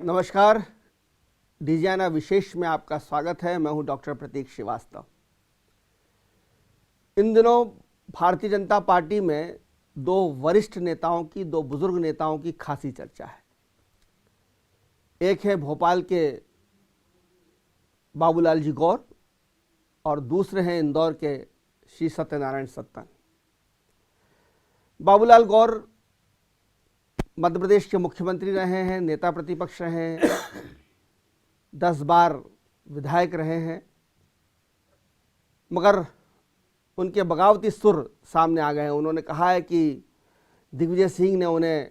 नमस्कार। डिजियाना विशेष में आपका स्वागत है। मैं हूं डॉक्टर प्रतीक श्रीवास्तव। इन दिनों भारतीय जनता पार्टी में दो वरिष्ठ नेताओं की, दो बुजुर्ग नेताओं की खासी चर्चा है। एक है भोपाल के बाबूलाल जी गौर और दूसरे हैं इंदौर के श्री सत्यनारायण सत्तन। बाबूलाल गौर मध्य प्रदेश के मुख्यमंत्री रहे हैं, नेता प्रतिपक्ष रहे हैं, 10 बार विधायक रहे हैं, मगर उनके बगावती सुर सामने आ गए हैं। उन्होंने कहा है कि दिग्विजय सिंह ने उन्हें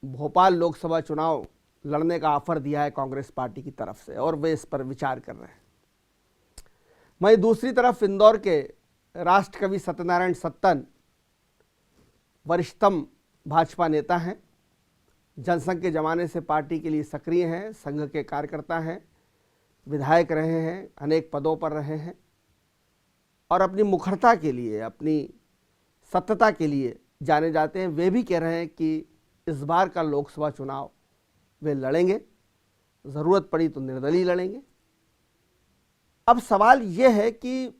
भोपाल लोकसभा चुनाव लड़ने का ऑफर दिया है कांग्रेस पार्टी की तरफ से और वे इस पर विचार कर रहे हैं। वहीं दूसरी तरफ इंदौर के राष्ट्र कवि सत्यनारायण सत्तन वरिष्ठतम भाजपा नेता हैं, जनसंघ के ज़माने से पार्टी के लिए सक्रिय हैं, संघ के कार्यकर्ता हैं, विधायक रहे हैं, अनेक पदों पर रहे हैं और अपनी मुखरता के लिए, अपनी सत्यता के लिए जाने जाते हैं। वे भी कह रहे हैं कि इस बार का लोकसभा चुनाव वे लड़ेंगे, ज़रूरत पड़ी तो निर्दलीय लड़ेंगे। अब सवाल ये है कि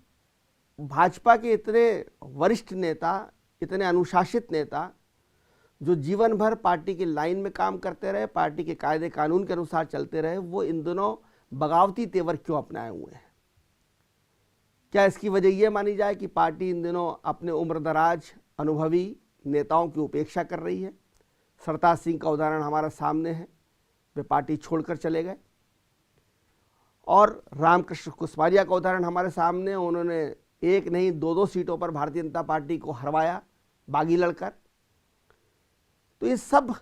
भाजपा के इतने वरिष्ठ नेता, इतने अनुशासित नेता जो जीवन भर पार्टी की लाइन में काम करते रहे, पार्टी के कायदे कानून के अनुसार चलते रहे, वो इन दिनों बगावती तेवर क्यों अपनाए हुए हैं? क्या इसकी वजह यह मानी जाए कि पार्टी इन दिनों अपने उम्रदराज अनुभवी नेताओं की उपेक्षा कर रही है? सरताज सिंह का उदाहरण हमारे सामने है, वे पार्टी छोड़कर चले गए। और रामकृष्ण कुशवारिया का उदाहरण हमारे सामने, उन्होंने एक नहीं दो सीटों पर भारतीय जनता पार्टी को हरवाया बागी लड़कर। तो ये सब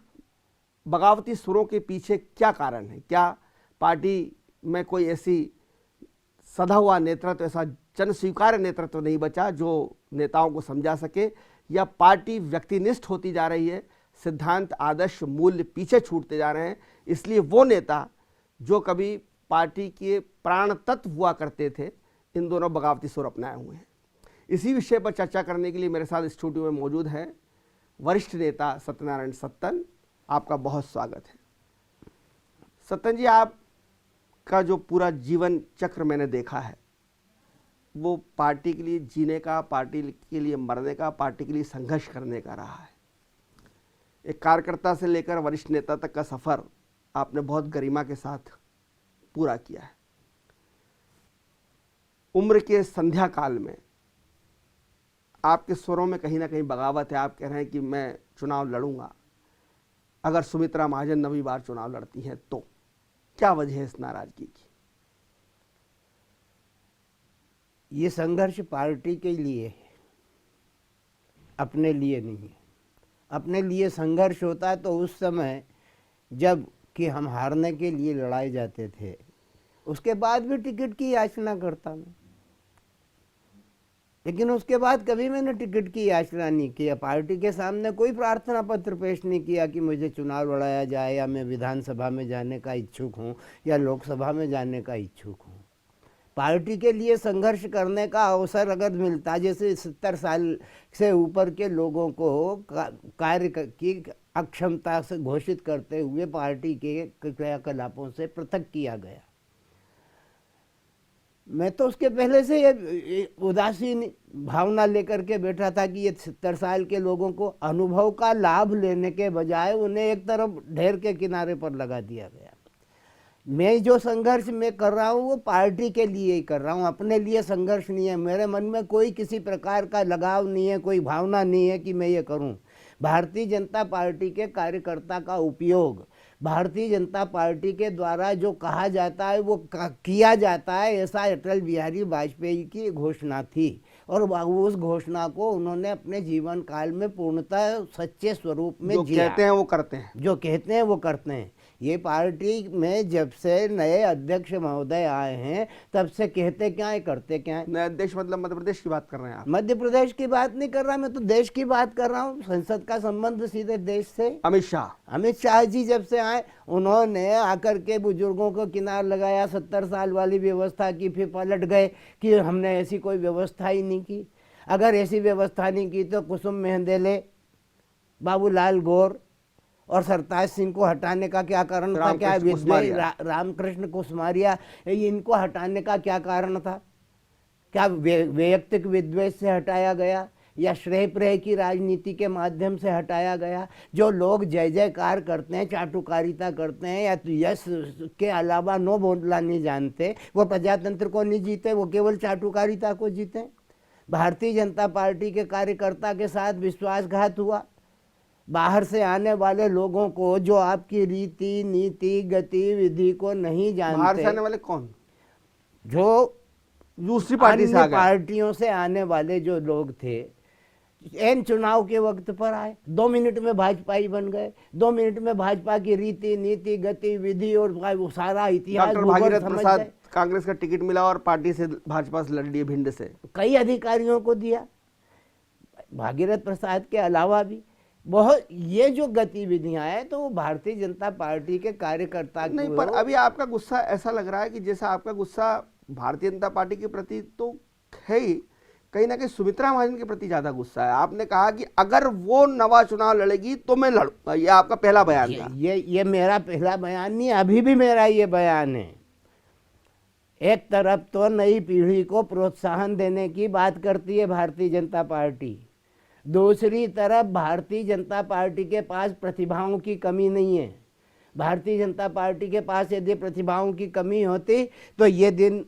बगावती सुरों के पीछे क्या कारण है? क्या पार्टी में कोई ऐसी सधा हुआ नेतृत्व, ऐसा जन स्वीकार्य नेतृत्व नहीं बचा जो नेताओं को समझा सके, या पार्टी व्यक्तिनिष्ठ होती जा रही है, सिद्धांत, आदर्श, मूल्य पीछे छूटते जा रहे हैं, इसलिए वो नेता जो कभी पार्टी के प्राण तत्व हुआ करते थे, इन दोनों बगावती सुर अपनाए हुए हैं? इसी विषय पर चर्चा करने के लिए मेरे साथ स्टूडियो में मौजूद हैं वरिष्ठ नेता सत्यनारायण सत्तन। आपका बहुत स्वागत है। सत्तन जी, आपका जो पूरा जीवन चक्र मैंने देखा है, वो पार्टी के लिए जीने का, पार्टी के लिए मरने का, पार्टी के लिए संघर्ष करने का रहा है। एक कार्यकर्ता से लेकर वरिष्ठ नेता तक का सफर आपने बहुत गरिमा के साथ पूरा किया है। उम्र के संध्या काल में आपके स्वरों में कहीं ना कहीं बगावत है। आप कह रहे हैं कि मैं चुनाव लड़ूंगा अगर सुमित्रा महाजन नवी बार चुनाव लड़ती हैं तो। क्या वजह है इस नाराजगी की? ये संघर्ष पार्टी के लिए है, अपने लिए नहीं है। अपने लिए संघर्ष होता है तो उस समय जब कि हम हारने के लिए लड़ाए जाते थे, उसके बाद भी टिकट की याचना करता मैं, लेकिन उसके बाद कभी मैंने टिकट की याचना नहीं किया। पार्टी के सामने कोई प्रार्थना पत्र पेश नहीं किया कि मुझे चुनाव लड़ाया जाए, या मैं विधानसभा में जाने का इच्छुक हूँ या लोकसभा में जाने का इच्छुक हूँ। पार्टी के लिए संघर्ष करने का अवसर अगर मिलता, जैसे 70 साल से ऊपर के लोगों को कार्य की अक्षमता से घोषित करते हुए पार्टी के क्रियाकलापों से पृथक किया गया, मैं तो उसके पहले से ये उदासीन भावना लेकर के बैठा था कि ये 70 साल के लोगों को अनुभव का लाभ लेने के बजाय उन्हें एक तरफ ढेर के किनारे पर लगा दिया गया। मैं जो संघर्ष मैं कर रहा हूँ वो पार्टी के लिए ही कर रहा हूँ, अपने लिए संघर्ष नहीं है। मेरे मन में कोई किसी प्रकार का लगाव नहीं है, कोई भावना नहीं है कि मैं ये करूँ। भारतीय जनता पार्टी के कार्यकर्ता का उपयोग भारतीय जनता पार्टी के द्वारा जो कहा जाता है वो किया जाता है, ऐसा अटल बिहारी वाजपेयी की घोषणा थी और उस घोषणा को उन्होंने अपने जीवन काल में पूर्णतः सच्चे स्वरूप में जिया। जो कहते हैं वो करते हैं, जो कहते हैं वो करते हैं। ये पार्टी में जब से नए अध्यक्ष महोदय आए हैं तब से कहते क्या है करते क्या है। नए अध्यक्ष मतलब मध्य प्रदेश की बात कर रहे हैं आप? मध्य प्रदेश की बात नहीं कर रहा, मैं तो देश की बात कर रहा हूँ। संसद का संबंध सीधे देश से। अमित शाह जी जब से आए, उन्होंने आकर के बुजुर्गों को किनार लगाया, 70 साल वाली व्यवस्था की, फिर पलट गए कि हमने ऐसी कोई व्यवस्था ही नहीं की। अगर ऐसी व्यवस्था नहीं की तो कुसुम मेहंदेले, बाबूलाल गौर और सरताज सिंह को हटाने का क्या कारण था? क्या रामकृष्ण कुसमारिया। रामकृष्ण कुसमारिया, इनको हटाने का क्या कारण था? क्या वैयक्तिक विद्वेष से हटाया गया या श्रेय प्रेय की राजनीति के माध्यम से हटाया गया? जो लोग जय जयकार करते हैं, चाटुकारिता करते हैं या यश के अलावा नो बोलना नहीं जानते, वो प्रजातंत्र को नहीं जीते, वो केवल चाटुकारिता को जीते। भारतीय जनता पार्टी के कार्यकर्ता के साथ विश्वासघात हुआ। बाहर से आने वाले लोगों को जो आपकी रीति नीति गतिविधि को नहीं जानते, बाहर से आने वाले कौन? जो दूसरी पार्टी से आ अन्य गए। पार्टियों से आने वाले जो लोग थे, एन चुनाव के वक्त पर आए, 2 मिनट में भाजपाई बन गए। 2 मिनट में भाजपा की रीति नीति गतिविधि और वो सारा इतिहास डॉक्टर भूगोल भागीरथ समझ प्रसाद गए। कांग्रेस का टिकट मिला और पार्टी से भाजपा से लड़ लिए भिंड से। कई अधिकारियों को दिया, भागीरथ प्रसाद के अलावा भी बहुत। ये जो गतिविधियां हैं तो वो भारतीय जनता पार्टी के कार्यकर्ता नहीं, पर अभी आपका गुस्सा ऐसा लग रहा है कि जैसा आपका गुस्सा भारतीय जनता पार्टी के प्रति तो है ही, कहीं ना कहीं सुमित्रा महाजन के प्रति ज्यादा गुस्सा है। आपने कहा कि अगर वो नवा चुनाव लड़ेगी तो मैं लड़ूंगा, ये आपका पहला बयान था। ये मेरा पहला बयान नहीं, अभी भी मेरा ये बयान है। एक तरफ तो नई पीढ़ी को प्रोत्साहन देने की बात करती है भारतीय जनता पार्टी, दूसरी तरफ भारतीय जनता पार्टी के पास प्रतिभाओं की कमी नहीं है। भारतीय जनता पार्टी के पास यदि प्रतिभाओं की कमी होती तो ये दिन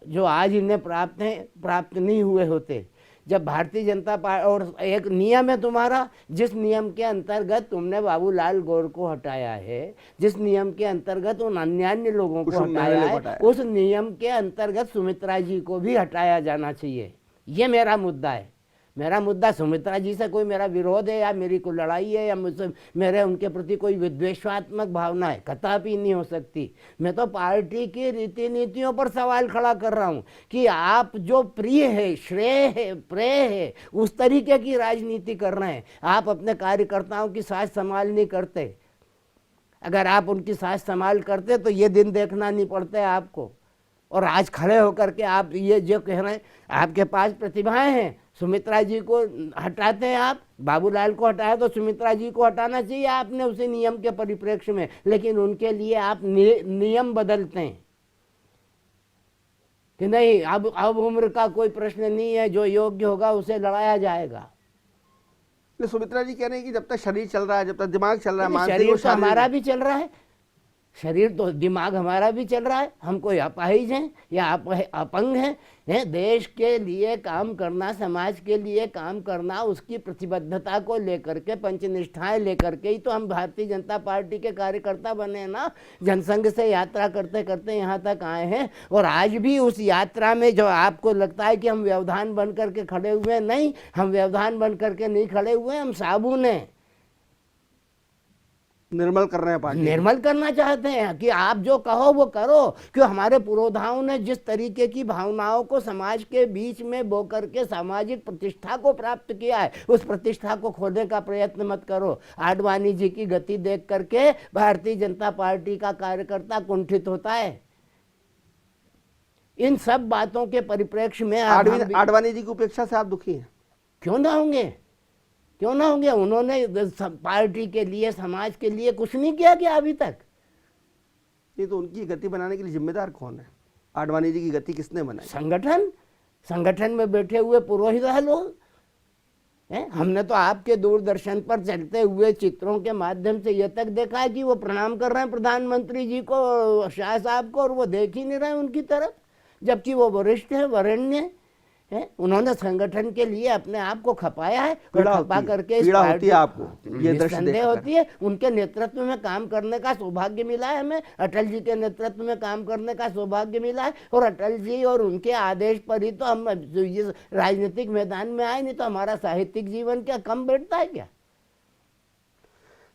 जो आज इन्हें प्राप्त हैं प्राप्त नहीं हुए होते। जब भारतीय जनता पार्टी, और एक नियम है तुम्हारा, जिस नियम के अंतर्गत तुमने बाबूलाल गौर को हटाया है, जिस नियम के अंतर्गत उन अन्य लोगों को हटाया है, उस नियम के अंतर्गत सुमित्रा जी को भी हटाया जाना चाहिए। ये मेरा मुद्दा है। मेरा मुद्दा सुमित्रा जी से कोई मेरा विरोध है या मेरी कोई लड़ाई है या मुझसे मेरे उनके प्रति कोई विद्वेषात्मक भावना है, कदापि नहीं हो सकती। मैं तो पार्टी की रीति नीतियों पर सवाल खड़ा कर रहा हूं कि आप जो प्रिय है, श्रेय है, प्रेय है, उस तरीके की राजनीति कर रहे हैं। आप अपने कार्यकर्ताओं की साज संभाल नहीं करते। अगर आप उनकी साज संभाल करते तो ये दिन देखना नहीं पड़ता आपको। और आज खड़े होकर के आप ये जो कह रहे हैं, आपके पास प्रतिभाएं हैं, सुमित्रा जी को हटाते हैं आप, बाबूलाल को हटाया तो सुमित्रा जी को हटाना चाहिए आपने उसी नियम के परिप्रेक्ष्य में, लेकिन उनके लिए आप नियम बदलते हैं कि नहीं अब उम्र का कोई प्रश्न नहीं है, जो योग्य होगा उसे लड़ाया जाएगा। सुमित्रा जी कह रहे हैं कि जब तक शरीर चल रहा है, जब तक दिमाग चल रहा है, मानसिक शरीर और तो हमारा शारीरिक- भी चल रहा है, शरीर तो दिमाग हमारा भी चल रहा है। हम कोई अपाहिज हैं या अपंग हैं? देश के लिए काम करना, समाज के लिए काम करना, उसकी प्रतिबद्धता को लेकर के, पंचनिष्ठाएं लेकर के ही तो हम भारतीय जनता पार्टी के कार्यकर्ता बने हैं ना। जनसंघ से यात्रा करते करते यहाँ तक आए हैं और आज भी उस यात्रा में जो आपको लगता है कि हम व्यवधान बन करके खड़े हुए हैं, नहीं, हम व्यवधान बन करके नहीं खड़े हुए, हम साबुन हैं। निर्मल कर रहे हैं पार्टी, निर्मल करना चाहते हैं कि आप जो कहो वो करो। क्यों हमारे पुरोधाओं ने जिस तरीके की भावनाओं को समाज के बीच में बो करके सामाजिक प्रतिष्ठा को प्राप्त किया है, उस प्रतिष्ठा को खोने का प्रयत्न मत करो। आडवाणी जी की गति देख करके भारतीय जनता पार्टी का कार्यकर्ता कुंठित होता है। इन सब बातों के परिप्रेक्ष्य में आडवाणी जी की उपेक्षा से आप दुखी हैं? क्यों ना होंगे, क्यों ना होंगे? उन्होंने पार्टी के लिए, समाज के लिए कुछ नहीं किया क्या अभी तक? ये तो उनकी गति बनाने के लिए जिम्मेदार कौन है? आडवाणी जी की गति किसने बनाई? संगठन में बैठे हुए पुरोहित है लोग हैं। हमने तो आपके दूरदर्शन पर चलते हुए चित्रों के माध्यम से यह तक देखा है कि वो प्रणाम कर रहे हैं प्रधानमंत्री जी को, शाह साहब को, और वो देख ही नहीं रहे उनकी तरफ, जबकि वो वरिष्ठ है, वरेण्य है। उन्होंने संगठन के लिए अपने आप को खपाया है और खपा करके इस पीड़ा होती है आपको, ये दृश्य संदेह देखकर? होती है। उनके नेतृत्व में काम करने का सौभाग्य मिला है हमें, अटल जी के नेतृत्व में काम करने का सौभाग्य मिला है, और अटल जी और उनके आदेश पर ही तो हम इस राजनीतिक मैदान में आए, नहीं तो हमारा साहित्यिक जीवन क्या कम बैठता है क्या?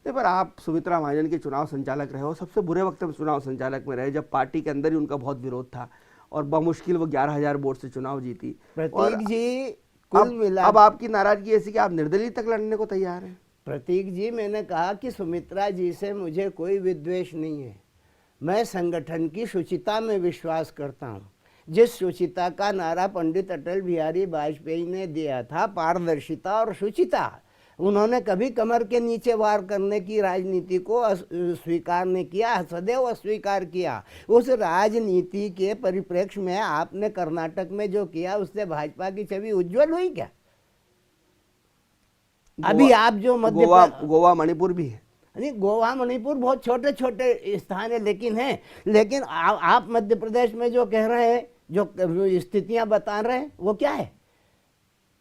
पर आप सुमित्रा महाजन के चुनाव संचालक रहे हो, सबसे बुरे वक्त में चुनाव संचालक में रहे जब पार्टी के अंदर ही उनका बहुत विरोध था और बमुश्किल वो 11,000 वोट से चुनाव जीती। प्रतीक जी, कुल मिला अब आपकी नाराजगी ऐसी कि आप निर्दलीय तक लड़ने को तैयार हैं। प्रतीक जी, मैंने कहा कि सुमित्रा जी से मुझे कोई विद्वेष नहीं है। मैं संगठन की शुचिता में विश्वास करता हूँ। जिस शुचिता का नारा पंडित अटल बिहारी वाजपेयी ने दिया था, पारदर्शिता और शुचिता, उन्होंने कभी कमर के नीचे वार करने की राजनीति को स्वीकार नहीं किया, सदैव अस्वीकार किया। उस राजनीति के परिप्रेक्ष्य में आपने कर्नाटक में जो किया उससे भाजपा की छवि उज्जवल हुई क्या? अभी आप जो गोवा मणिपुर भी है। नहीं, गोवा मणिपुर बहुत छोटे छोटे स्थान है, लेकिन आप मध्य प्रदेश में जो कह रहे हैं, जो स्थितियां बता रहे हैं, वो क्या है?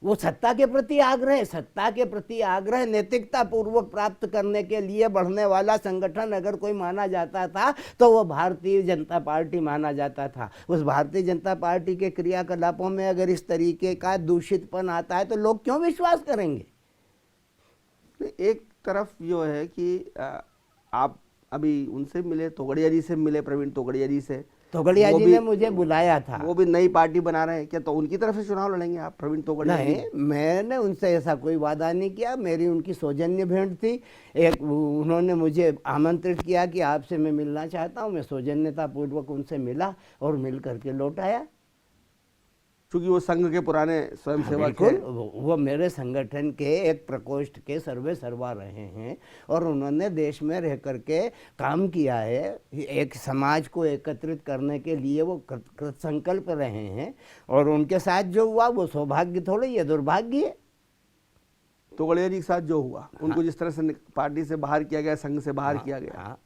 वो सत्ता के प्रति आग्रह, सत्ता के प्रति आग्रह नैतिकता पूर्वक प्राप्त करने के लिए बढ़ने वाला संगठन अगर कोई माना जाता था तो वो भारतीय जनता पार्टी माना जाता था। उस भारतीय जनता पार्टी के क्रियाकलापों में अगर इस तरीके का दूषितपन आता है तो लोग क्यों विश्वास करेंगे? एक तरफ जो है कि आप अभी उनसे मिले, तोगड़िया जी से मिले, प्रवीण तोगड़िया जी से। तोगड़िया जी ने मुझे बुलाया था। वो भी नई पार्टी बना रहे हैं क्या? तो उनकी तरफ से चुनाव लड़ेंगे आप, प्रवीण तोगड़िया? नहीं, मैंने उनसे ऐसा कोई वादा नहीं किया। मेरी उनकी सौजन्य भेंट थी। उन्होंने मुझे आमंत्रित किया कि आपसे मैं मिलना चाहता हूँ। मैं सौजन्यता पूर्वक उनसे मिला और मिल करके लौट आया। क्योंकि वो संघ के पुराने स्वयंसेवक हैं, वो मेरे संगठन के एक प्रकोष्ठ के सर्वे सर्वा रहे हैं और उन्होंने देश में रह करके काम किया है। एक समाज को एकत्रित करने के लिए वो कृत संकल्प रहे हैं और उनके साथ जो हुआ वो सौभाग्य थोड़ी है, दुर्भाग्य है। तोगड़िया जी के साथ जो हुआ, उनको जिस तरह से पार्टी से बाहर किया गया, संघ से बाहर किया गया,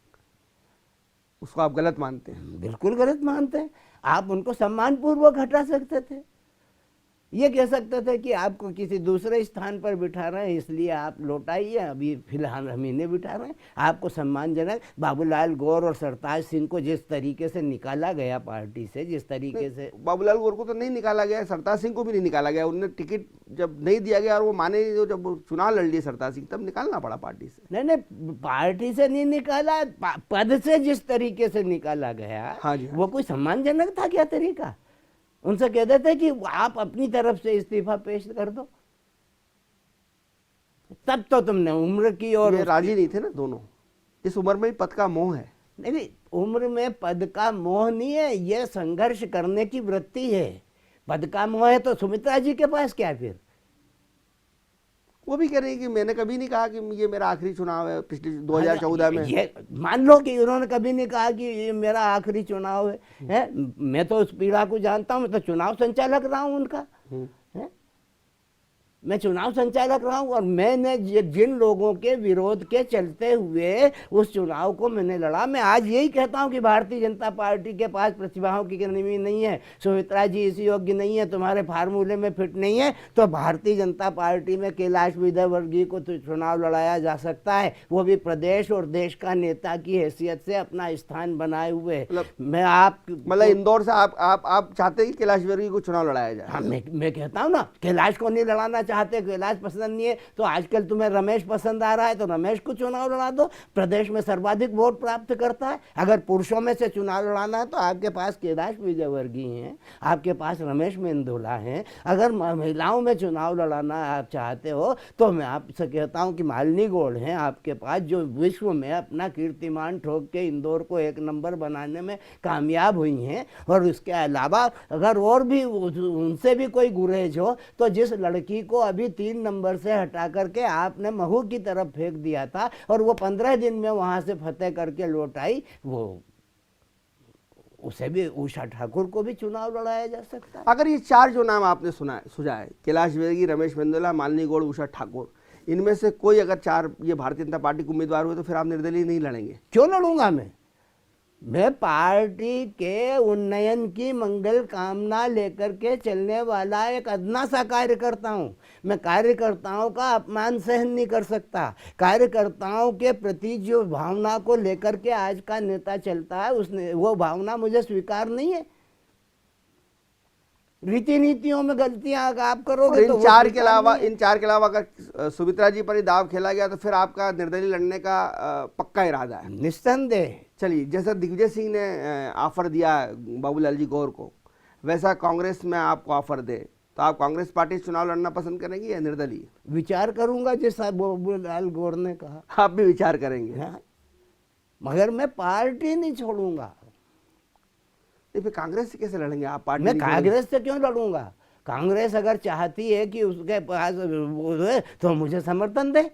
उसको आप गलत मानते हैं? बिल्कुल गलत मानते हैं। आप उनको सम्मान पूर्वक हटा सकते थे। ये कह सकते थे कि आपको किसी दूसरे स्थान पर बिठा रहे हैं इसलिए आप लौटाइए, अभी फिलहाल हम इन्हें बिठा रहे हैं। आपको सम्मानजनक बाबूलाल गौर और सरताज सिंह को जिस तरीके से निकाला गया पार्टी से, जिस तरीके से बाबूलाल गौर को तो नहीं निकाला गया, सरताज सिंह को भी नहीं निकाला गया। उन्हें टिकट जब नहीं दिया गया और वो माने जो जब चुनाव लड़ लिए सरताज सिंह, तब निकालना पड़ा पार्टी से। नहीं, पार्टी से नहीं निकाला, पद से जिस तरीके से निकाला गया, हाँ जी, वो कोई सम्मानजनक था क्या तरीका? उनसे कह देते कि आप अपनी तरफ से इस्तीफा पेश कर दो, तब तो तुमने उम्र की और राजी नहीं थे ना दोनों। इस उम्र में पद का मोह है। नहीं, उम्र में पद का मोह नहीं है, यह संघर्ष करने की वृत्ति है। पद का मोह है तो सुमित्रा जी के पास क्या? फिर वो भी कह रही है कि मैंने कभी नहीं कहा कि ये मेरा आखिरी चुनाव है। पिछले 2014 में ये मान लो कि उन्होंने कभी नहीं कहा कि ये मेरा आखिरी चुनाव है। मैं तो उस पीड़ा को जानता हूं, मैं तो चुनाव संचालक रहा हूं उनका। मैं चुनाव संचालक रहा हूं और मैंने जिन लोगों के विरोध के चलते हुए उस चुनाव को मैंने लड़ा, मैं आज यही कहता हूं कि भारतीय जनता पार्टी के पास प्रतिभाओं की कमी नहीं है, सुमित्रा जी इसी योग्य नहीं है, तुम्हारे फार्मूले में फिट नहीं है, तो भारतीय जनता पार्टी में कैलाश विजयवर्गीय को तो चुनाव लड़ाया जा सकता है, वो भी प्रदेश और देश का नेता की हैसियत से अपना स्थान बनाए हुए। मैं आप मतलब इंदौर से आप चाहते हैं कि कैलाश विजयवर्गीय को चुनाव लड़ाया जाए? हाँ, मैं कहता हूँ ना, कैलाश को नहीं लड़ाना चाहते, कैलाश पसंद नहीं है तो आजकल तुम्हें रमेश पसंद आ रहा है तो रमेश को चुनाव लड़ा दो। प्रदेश में सर्वाधिक वोट प्राप्त करता है। अगर पुरुषों में से चुनाव लड़ाना है तो आपके पास कैलाश विजयवर्गीय हैं, आपके पास रमेश मेंदोला हैं। अगर महिलाओं में चुनाव लड़ाना आप चाहते हो तो मैं आपसे कहता हूं कि मालिनी गौड़ हैं आपके पास, जो विश्व में अपना कीर्तिमान ठोक के इंदौर को एक नंबर बनाने में कामयाब हुई हैं। और इसके अलावा अगर और भी उनसे भी कोई गुरेज हो तो जिस लड़की को अभी 3 नंबर से हटा करके आपने महू की तरफ फेंक दिया था और वो 15 दिन में वहां से फतेह करके लौट आई, वो उसे भी, उषा ठाकुर को भी चुनाव लड़ाया जा सकता है। अगर ये 4 जो नाम आपने सुझाए, कैलाश विजयवर्गीय, रमेश मेंदोला, मालिनी गौड़, उषा ठाकुर, इनमें से कोई अगर 4 ये भारतीय जनता पार्टी के उम्मीदवार हुए तो फिर आप निर्दलीय नहीं लड़ेंगे? क्यों लड़ूंगा मैं पार्टी के उन्नयन की मंगल कामना लेकर के चलने वाला एक अदना सा कार्यकर्ता हूँ। मैं कार्यकर्ताओं का अपमान सहन नहीं कर सकता। कार्यकर्ताओं के प्रति जो भावना को लेकर के आज का नेता चलता है, उसने वो भावना मुझे स्वीकार नहीं है। रीति नीतियों में गलतियां आप करोगे तो इन 4 के अलावा अगर सुमित्रा जी पर ही दाव खेला गया तो फिर आपका निर्दलीय लड़ने का पक्का इरादा है? निस्संदेह। चलिए, जैसा दिग्विजय सिंह ने ऑफर दिया बाबूलाल जी गौर को, वैसा कांग्रेस में आपको ऑफर दे तो आप कांग्रेस पार्टी से चुनाव लड़ना पसंद करेंगे या निर्दलीय? विचार करूंगा जैसा बाबूलाल गौर ने कहा। आप भी विचार करेंगे? हाँ, मगर मैं पार्टी नहीं छोड़ूंगा। फिर कांग्रेस से कैसे लड़ेंगे आप? पार्टी मैं कांग्रेस से क्यों लड़ूंगा? कांग्रेस अगर चाहती है कि उसके पास वो है तो मुझे समर्थन दे।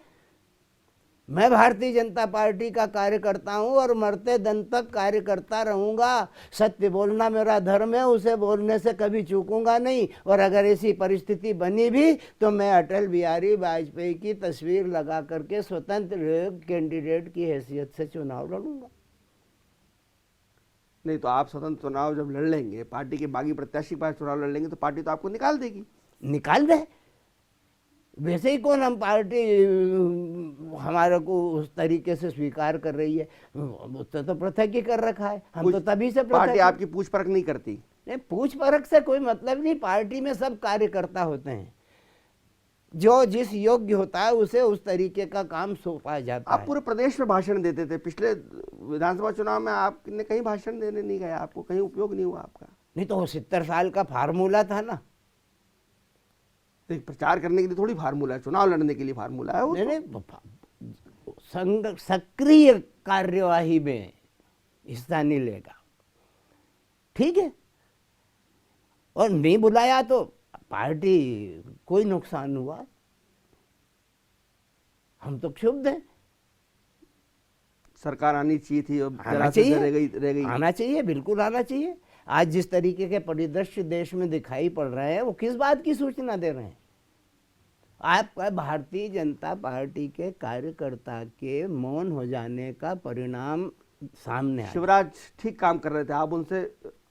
मैं भारतीय जनता पार्टी का कार्यकर्ता हूं और मरते दम तक कार्य करता रहूंगा। सत्य बोलना मेरा धर्म है, उसे बोलने से कभी चूकूंगा नहीं। और अगर ऐसी परिस्थिति बनी भी तो मैं अटल बिहारी वाजपेयी की तस्वीर लगा करके स्वतंत्र कैंडिडेट की हैसियत से चुनाव लड़ूंगा। नहीं तो आप स्वतंत्र चुनाव जब लड़ लेंगे, पार्टी के बागी प्रत्याशी के पास चुनाव लड़ लेंगे, तो पार्टी तो आपको निकाल देगी। निकाल दे। वैसे ही कौन हम पार्टी हमारे को उस तरीके से स्वीकार कर रही है, तो पृथक ही कर रखा है। हम तो तभी से पार्टी आपकी पूछ परख नहीं करती। नहीं, पूछ परख से कोई मतलब नहीं। पार्टी में सब कार्यकर्ता होते हैं, जो जिस योग्य होता है उसे उस तरीके का काम सौंपा जाता है। आप पूरे प्रदेश में भाषण देते थे, पिछले विधानसभा चुनाव में आपने कहीं भाषण देने नहीं गया, आपको कहीं उपयोग नहीं हुआ आपका। नहीं तो वो 70 साल का फार्मूला था ना। प्रचार करने के लिए थोड़ी फार्मूला है, चुनाव लड़ने के लिए फार्मूला है वो। नहीं, सक्रिय कार्यवाही में हिस्सा नहीं लेगा, ठीक है। और नहीं बुलाया तो पार्टी कोई नुकसान हुआ, हम तो क्षुब्ध हैं। सरकार आनी चाहिए थी, आना चाहिए, रह गई। आना चाहिए, बिल्कुल आना चाहिए। आज जिस तरीके के परिदृश्य देश में दिखाई पड़ रहे हैं, वो किस बात की सूचना दे रहे हैं? आपका भारतीय जनता पार्टी के कार्यकर्ता के मौन हो जाने का परिणाम सामने आया। शिवराज ठीक काम कर रहे थे,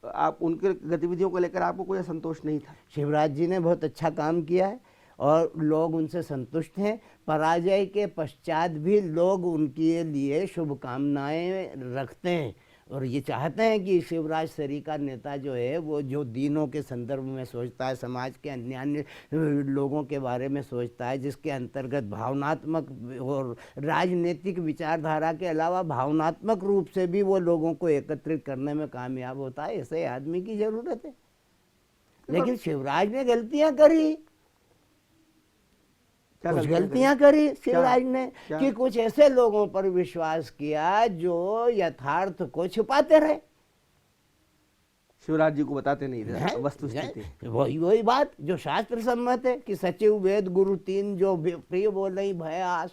आप उनके गतिविधियों को लेकर आपको कोई असंतोष नहीं था? शिवराज जी ने बहुत अच्छा काम किया है और लोग उनसे संतुष्ट हैं। पराजय के पश्चात भी लोग उनके लिए शुभकामनाएं रखते हैं और ये चाहते हैं कि शिवराज सरीका नेता जो है वो जो दीनों के संदर्भ में सोचता है, समाज के अन्य लोगों के बारे में सोचता है, जिसके अंतर्गत भावनात्मक और राजनीतिक विचारधारा के अलावा भावनात्मक रूप से भी वो लोगों को एकत्रित करने में कामयाब होता है, ऐसे आदमी की जरूरत है। लेकिन शिवराज ने गलतियां करी, कुछ गलतियां करी शिवराज ने कि कुछ ऐसे लोगों पर विश्वास किया जो यथार्थ को छुपाते रहे। शिवराज जी को बताते नहीं थे वस्तुस्थिति। वही बात जो शास्त्र सम्मत है कि सचिव वेद गुरु तीन जो प्रिय बोले भय आस।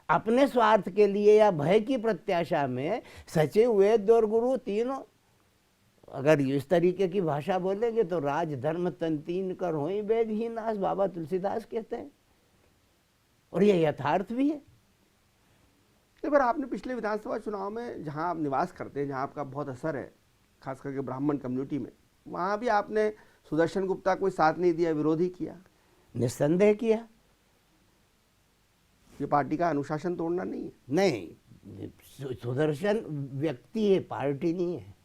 अपने स्वार्थ के लिए या भय की प्रत्याशा में सचिव वेद और गुरु तीनों अगर इस तरीके की भाषा बोलेंगे तो राज धर्म तन तीन कर होई वेद ही नाश, बाबा तुलसीदास कहते हैं। और ये यथार्थ भी है। पर आपने पिछले विधानसभा चुनाव में जहां आप निवास करते हैं, जहां आपका बहुत असर है खास करके ब्राह्मण कम्युनिटी में, वहां भी आपने सुदर्शन गुप्ता को साथ नहीं दिया, विरोधी किया। निस्संदेह किया। ये पार्टी का अनुशासन तोड़ना नहीं है? नहीं, सुदर्शन व्यक्ति है, पार्टी नहीं है।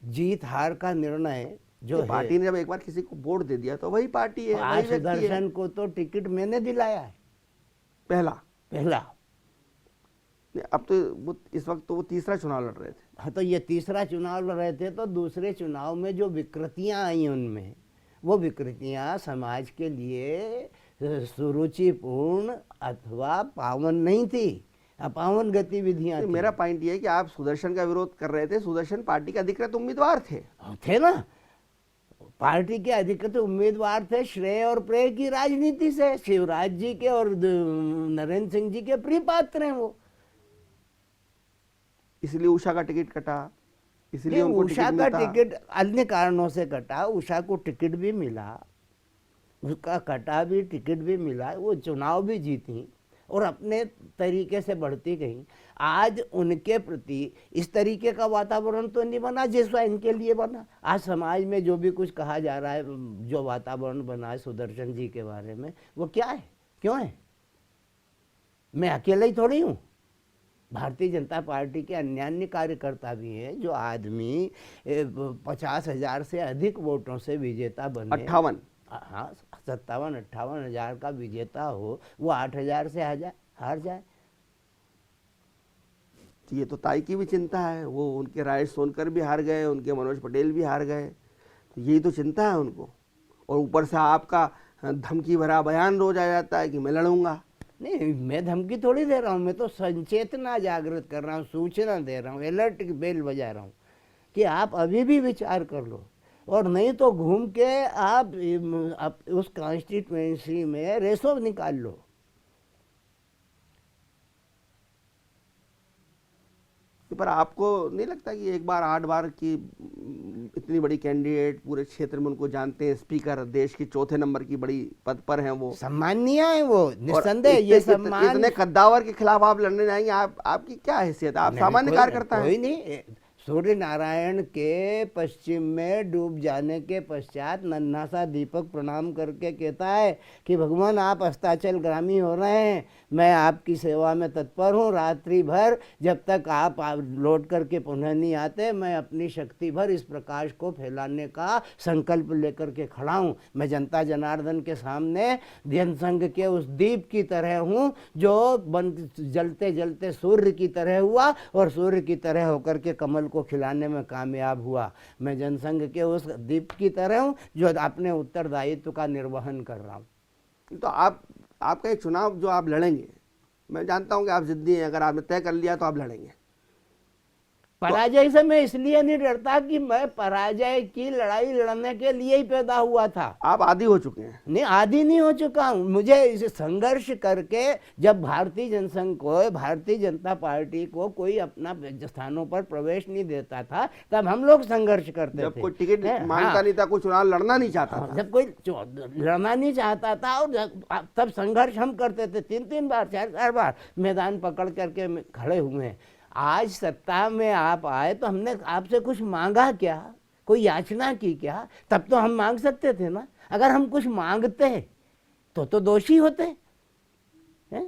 जीत हार का निर्णय जो पार्टी ने जब एक बार किसी को वोट दे दिया तो वही पार्टी है, वही व्यक्ति है। सुदर्शन को तो टिकट मैंने दिलाया है, पहला। अब तो वो इस वक्त तो वो तीसरा चुनाव लड़ रहे थे। हाँ, तो ये तीसरा चुनाव लड़ रहे थे, तो दूसरे चुनाव में जो विकृतियां आई उनमें, वो विकृतियां समाज के लिए सुरुचिपूर्ण अथवा पावन नहीं थी, अपावन गतिविधियां थी। मेरा पॉइंट ये है कि आप सुदर्शन का विरोध कर रहे थे, सुदर्शन पार्टी के अधिकृत उम्मीदवार थे ना, पार्टी के अधिकृत उम्मीदवार थे। श्रेय और प्रेय की राजनीति से शिवराज जी के और नरेंद्र सिंह जी के प्रिय पात्र हैं वो। इसलिए उषा का टिकट कटा, इसलिए उनको उषा का टिकट अन्य कारणों से कटा। उषा को टिकट भी मिला, उसका कटा भी, टिकट भी मिला, वो चुनाव भी जीती और अपने तरीके से बढ़ती गई। आज उनके प्रति इस तरीके का वातावरण तो नहीं बना जैसा इनके लिए बना। आज समाज में जो भी कुछ कहा जा रहा है, जो वातावरण बना है सुदर्शन जी के बारे में, वो क्या है, क्यों है? मैं अकेला ही थोड़ी हूँ, भारतीय जनता पार्टी के अन्य कार्यकर्ता भी हैं। जो आदमी 50,000 से अधिक वोटों से विजेता बने, 58, हाँ 57-58 हजार का विजेता हो, वो 8,000 से हार जाए। ये तो ताई की भी चिंता है। वो उनके राजेश सोनकर भी हार गए, उनके मनोज पटेल भी हार गए, तो यही तो चिंता है उनको। और ऊपर से आपका धमकी भरा बयान रोज आ जाता है कि मैं लड़ूंगा। नहीं, मैं धमकी थोड़ी दे रहा हूँ, मैं तो संचेतना जागृत कर रहा हूँ, सूचना दे रहा हूँ, अलर्ट की बेल बजा रहा हूँ कि आप अभी भी विचार कर लो। और नहीं तो घूम के आप उस कॉन्स्टिट्यूएंसी में रेसो निकाल लो। पर आपको नहीं लगता कि एक बार 8 बार की इतनी बड़ी कैंडिडेट, पूरे क्षेत्र में उनको जानते हैं, स्पीकर, देश की चौथे नंबर की बड़ी पद पर हैं वो, सम्मानीय है वो, और निस्संदेह ये सम्मान। इतने कद्दावर के खिलाफ आप लड़ने जाएंगे, आपकी क्या हैसियत है? आप सामान्य कार्यकर्ता हैं। कोई नहीं, सूर्य नारायण के पश्चिम में डूब जाने के पश्चात नन्हा सा दीपक प्रणाम करके कहता है कि भगवान आप अस्ताचलगामी हो रहे हैं, मैं आपकी सेवा में तत्पर हूँ। रात्रि भर जब तक आप लौट करके पुनः नहीं आते, मैं अपनी शक्ति भर इस प्रकाश को फैलाने का संकल्प लेकर के खड़ा हूँ। मैं जनता जनार्दन के सामने जनसंघ के उस दीप की तरह हूँ जो जलते जलते सूर्य की तरह हुआ और सूर्य की तरह होकर के कमल को खिलाने में कामयाब हुआ। मैं जनसंघ के उस दीप की तरह हूँ जो अपने उत्तरदायित्व का निर्वहन कर रहा हूँ। तो आपका ये चुनाव जो आप लड़ेंगे, मैं जानता हूं कि आप जिद्दी हैं, अगर आपने तय कर लिया तो आप लड़ेंगे। पराजय से मैं इसलिए नहीं डरता कि मैं पराजय की लड़ाई लड़ने के लिए ही पैदा हुआ था। आप आदी हो चुके हैं। नहीं, आदी नहीं हो चुका हूं। मुझे इसे संघर्ष करके, जब भारतीय जनसंघ को, भारतीय जनता पार्टी को कोई अपना स्थानों पर प्रवेश नहीं देता था, तब हम लोग संघर्ष करते थे। जब कोई टिकट मांगता नहीं था, कोई चुनाव लड़ना नहीं चाहता था, जब कोई लड़ना नहीं चाहता था, और तब संघर्ष हम करते थे। 3-3 बार 4-4 बार मैदान पकड़ करके खड़े हुए हैं। आज सत्ता में आप आए तो हमने आपसे कुछ मांगा क्या? कोई याचना की क्या? तब तो हम मांग सकते थे ना। अगर हम कुछ मांगते तो दोषी होते हैं।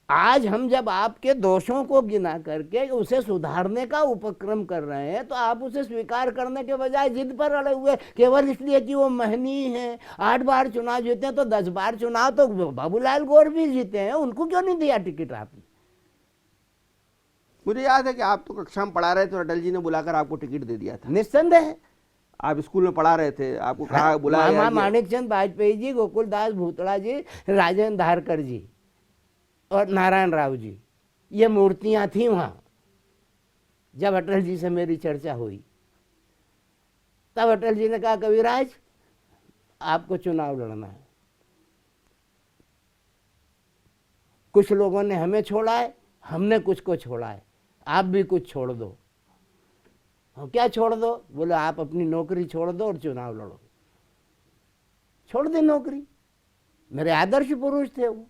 आज हम जब आपके दोषों को गिना करके उसे सुधारने का उपक्रम कर रहे हैं, तो आप उसे स्वीकार करने के बजाय जिद पर अड़े हुए, केवल इसलिए कि वो महनी है। 8 बार चुनाव जीते हैं तो 10 बार चुनाव तो बाबूलाल गौर भी जीते हैं, उनको क्यों नहीं दिया टिकट आपने? मुझे याद है कि आप तो कक्षा में पढ़ा रहे थे, अटल जी ने बुलाकर आपको टिकट दे दिया था। निस्संदेह आप स्कूल में पढ़ा रहे थे, आपको कहा, बुलाया माणिकचंद वाजपेयी जी, गोकुलदास भूतड़ा जी, राजेंद्र धारकर जी और नारायण राव जी, ये मूर्तियां थी वहां। जब अटल जी से मेरी चर्चा हुई तब अटल जी ने कहा, कविराज आपको चुनाव लड़ना है। कुछ लोगों ने हमें छोड़ा है, हमने कुछ को छोड़ा है, आप भी कुछ छोड़ दो। क्या छोड़ दो? बोले आप अपनी नौकरी छोड़ दो और चुनाव लड़ो। छोड़ दे नौकरी। मेरे आदर्श पुरुष थे वो।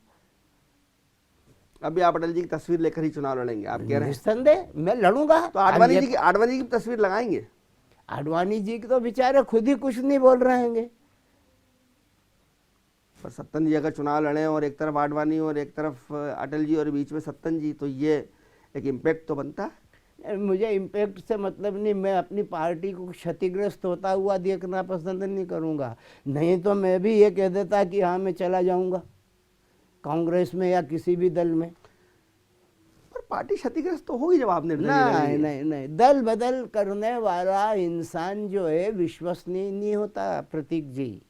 अभी आप अटल जी की तस्वीर लेकर ही चुनाव लड़ेंगे, आप कह रहे हैं? निस्संदेह मैं लड़ूंगा। तो आडवाणी जी की तस्वीर लगाएंगे? आडवाणी जी तो बेचारे खुद ही कुछ नहीं बोल रहे हैं। पर सत्तन जी अगर चुनाव लड़े और एक तरफ आडवाणी और एक तरफ अटल जी और बीच में सत्तन जी, तो ये एक इम्पैक्ट तो बनता है। मुझे इम्पैक्ट से मतलब नहीं, मैं अपनी पार्टी को क्षतिग्रस्त होता हुआ देखना पसंद नहीं करूंगा। नहीं तो मैं भी ये कह देता कि हाँ मैं चला जाऊंगा कांग्रेस में या किसी भी दल में। पर पार्टी क्षतिग्रस्त तो होगी जब आपने नहीं, दल बदल करने वाला इंसान जो है विश्वसनीय नहीं होता। प्रतीक जी,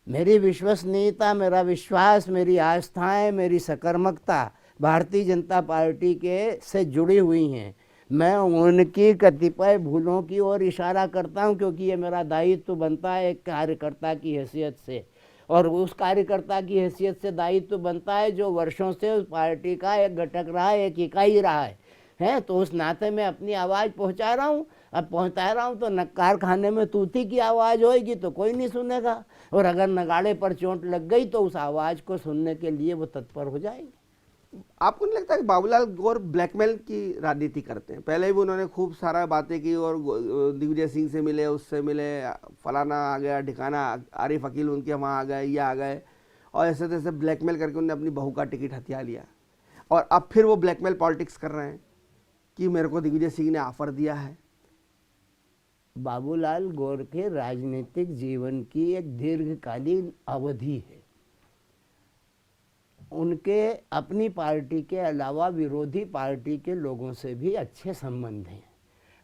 मेरी विश्वसनीयता, मेरा विश्वास, मेरी आस्थाएं, मेरी सकर्मकता भारतीय जनता पार्टी के से जुड़ी हुई हैं। मैं उनकी कतिपय भूलों की ओर इशारा करता हूं, क्योंकि ये मेरा दायित्व बनता है एक कार्यकर्ता की हैसियत से। और उस कार्यकर्ता की हैसियत से दायित्व बनता है जो वर्षों से उस पार्टी का एक घटक रहा है, एक इकाई रहा है। तो उस नाते मैं अपनी आवाज़ पहुंचा रहा हूं। अब पहुंचा रहा हूं तो नक्कार खाने में तूती की आवाज़ होएगी तो कोई नहीं सुनेगा, और अगर नगाड़े पर चोट लग गई तो उस आवाज़ को सुनने के लिए वो तत्पर हो जाएंगे। आपको नहीं लगता कि बाबूलाल गौर ब्लैकमेल की राजनीति करते हैं? पहले भी उन्होंने खूब सारा बातें की और दिग्विजय सिंह से मिले, उससे मिले, फलाना आ गया, ठिकाना, आरिफ अकील उनके वहाँ आ गए, ये आ गए, और ऐसे तैसे ब्लैकमेल करके उन्होंने अपनी बहू का टिकट हथिया लिया। और अब फिर वो ब्लैकमेल पॉलिटिक्स कर रहे हैं कि मेरे को दिग्विजय सिंह ने ऑफर दिया है। बाबूलाल गौर के राजनीतिक जीवन की एक दीर्घकालीन अवधि है। उनके अपनी पार्टी के अलावा विरोधी पार्टी के लोगों से भी अच्छे संबंध हैं।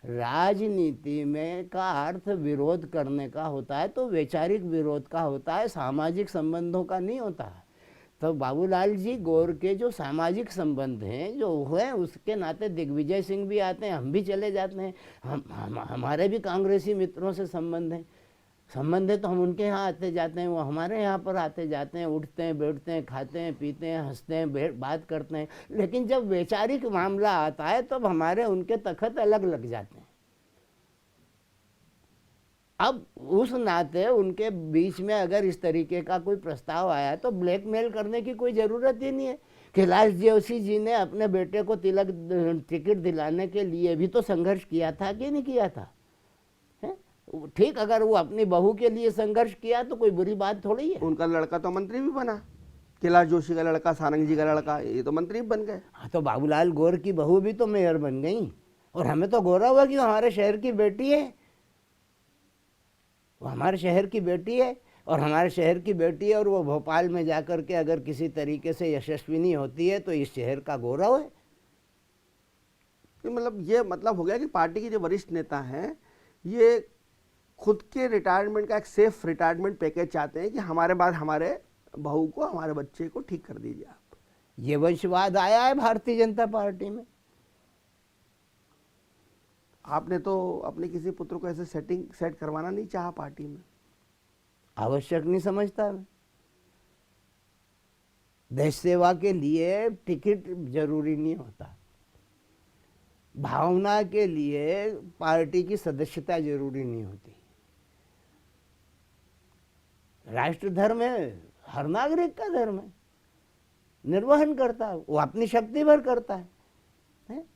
राजनीति में का अर्थ विरोध करने का होता है तो वैचारिक विरोध का होता है, सामाजिक संबंधों का नहीं होता है। तो बाबूलाल जी गौर के जो सामाजिक संबंध हैं जो हैं उसके नाते दिग्विजय सिंह भी आते हैं, हम भी चले जाते हैं, हमारे भी कांग्रेसी मित्रों से संबंध है, संबंध है तो हम उनके यहाँ आते जाते हैं, वो हमारे यहाँ पर आते जाते हैं, उठते हैं, बैठते हैं, खाते हैं, पीते हैं, हंसते हैं, बात करते हैं। लेकिन जब वैचारिक मामला आता है तब हमारे उनके तखत अलग लग जाते हैं। अब उस नाते उनके बीच में अगर इस तरीके का कोई प्रस्ताव आया तो ब्लैकमेल करने की कोई ज़रूरत ही नहीं है। कैलाश जोशी जी ने अपने बेटे को टिकट दिलाने के लिए भी तो संघर्ष किया था कि नहीं किया था? ठीक, अगर वो अपनी बहू के लिए संघर्ष किया तो कोई बुरी बात थोड़ी है। उनका लड़का तो मंत्री भी बना, कैलाश जोशी का लड़का, सारंग जी का लड़का, ये तो मंत्री भी बन गए। हाँ, तो बाबूलाल गौर की बहू भी तो मेयर बन गई और हमें तो गौरव है कि हमारे शहर की बेटी है, वो हमारे शहर की बेटी है और हमारे शहर की बेटी है और वो भोपाल में जाकर के अगर किसी तरीके से यशस्विनी होती है तो इस शहर का गौरव है। मतलब ये मतलब हो गया कि पार्टी के जो वरिष्ठ नेता हैं ये खुद के रिटायरमेंट का एक सेफ रिटायरमेंट पैकेज चाहते हैं कि हमारे बाद हमारे बहू को, हमारे बच्चे को ठीक कर दीजिए आप। ये वंशवाद आया है भारतीय जनता पार्टी में। आपने तो अपने किसी पुत्र को ऐसे सेट करवाना नहीं चाहा पार्टी में? आवश्यक नहीं समझता मैं। देश सेवा के लिए टिकट जरूरी नहीं होता, भावना के लिए पार्टी की सदस्यता जरूरी नहीं होती। राष्ट्र धर्म है, हर नागरिक का धर्म है, निर्वहन करता है, वो अपनी शक्ति भर करता है।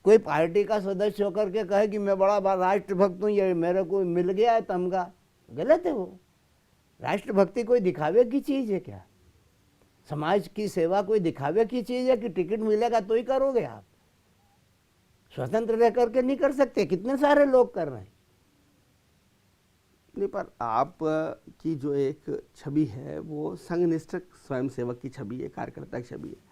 कोई पार्टी का सदस्य होकर के कहे कि मैं बड़ा राष्ट्रभक्त हूँ, ये मेरे को मिल गया है तमगा, गलत है। वो राष्ट्रभक्ति कोई दिखावे की चीज है क्या? समाज की सेवा कोई दिखावे की चीज है कि टिकट मिलेगा तो ही करोगे आप? स्वतंत्र रह करके नहीं कर सकते? कितने सारे लोग कर रहे हैं। नहीं, पर आप की जो एक छवि है वो संघनिष्ठ स्वयंसेवक की छवि है, कार्यकर्ता की छवि है।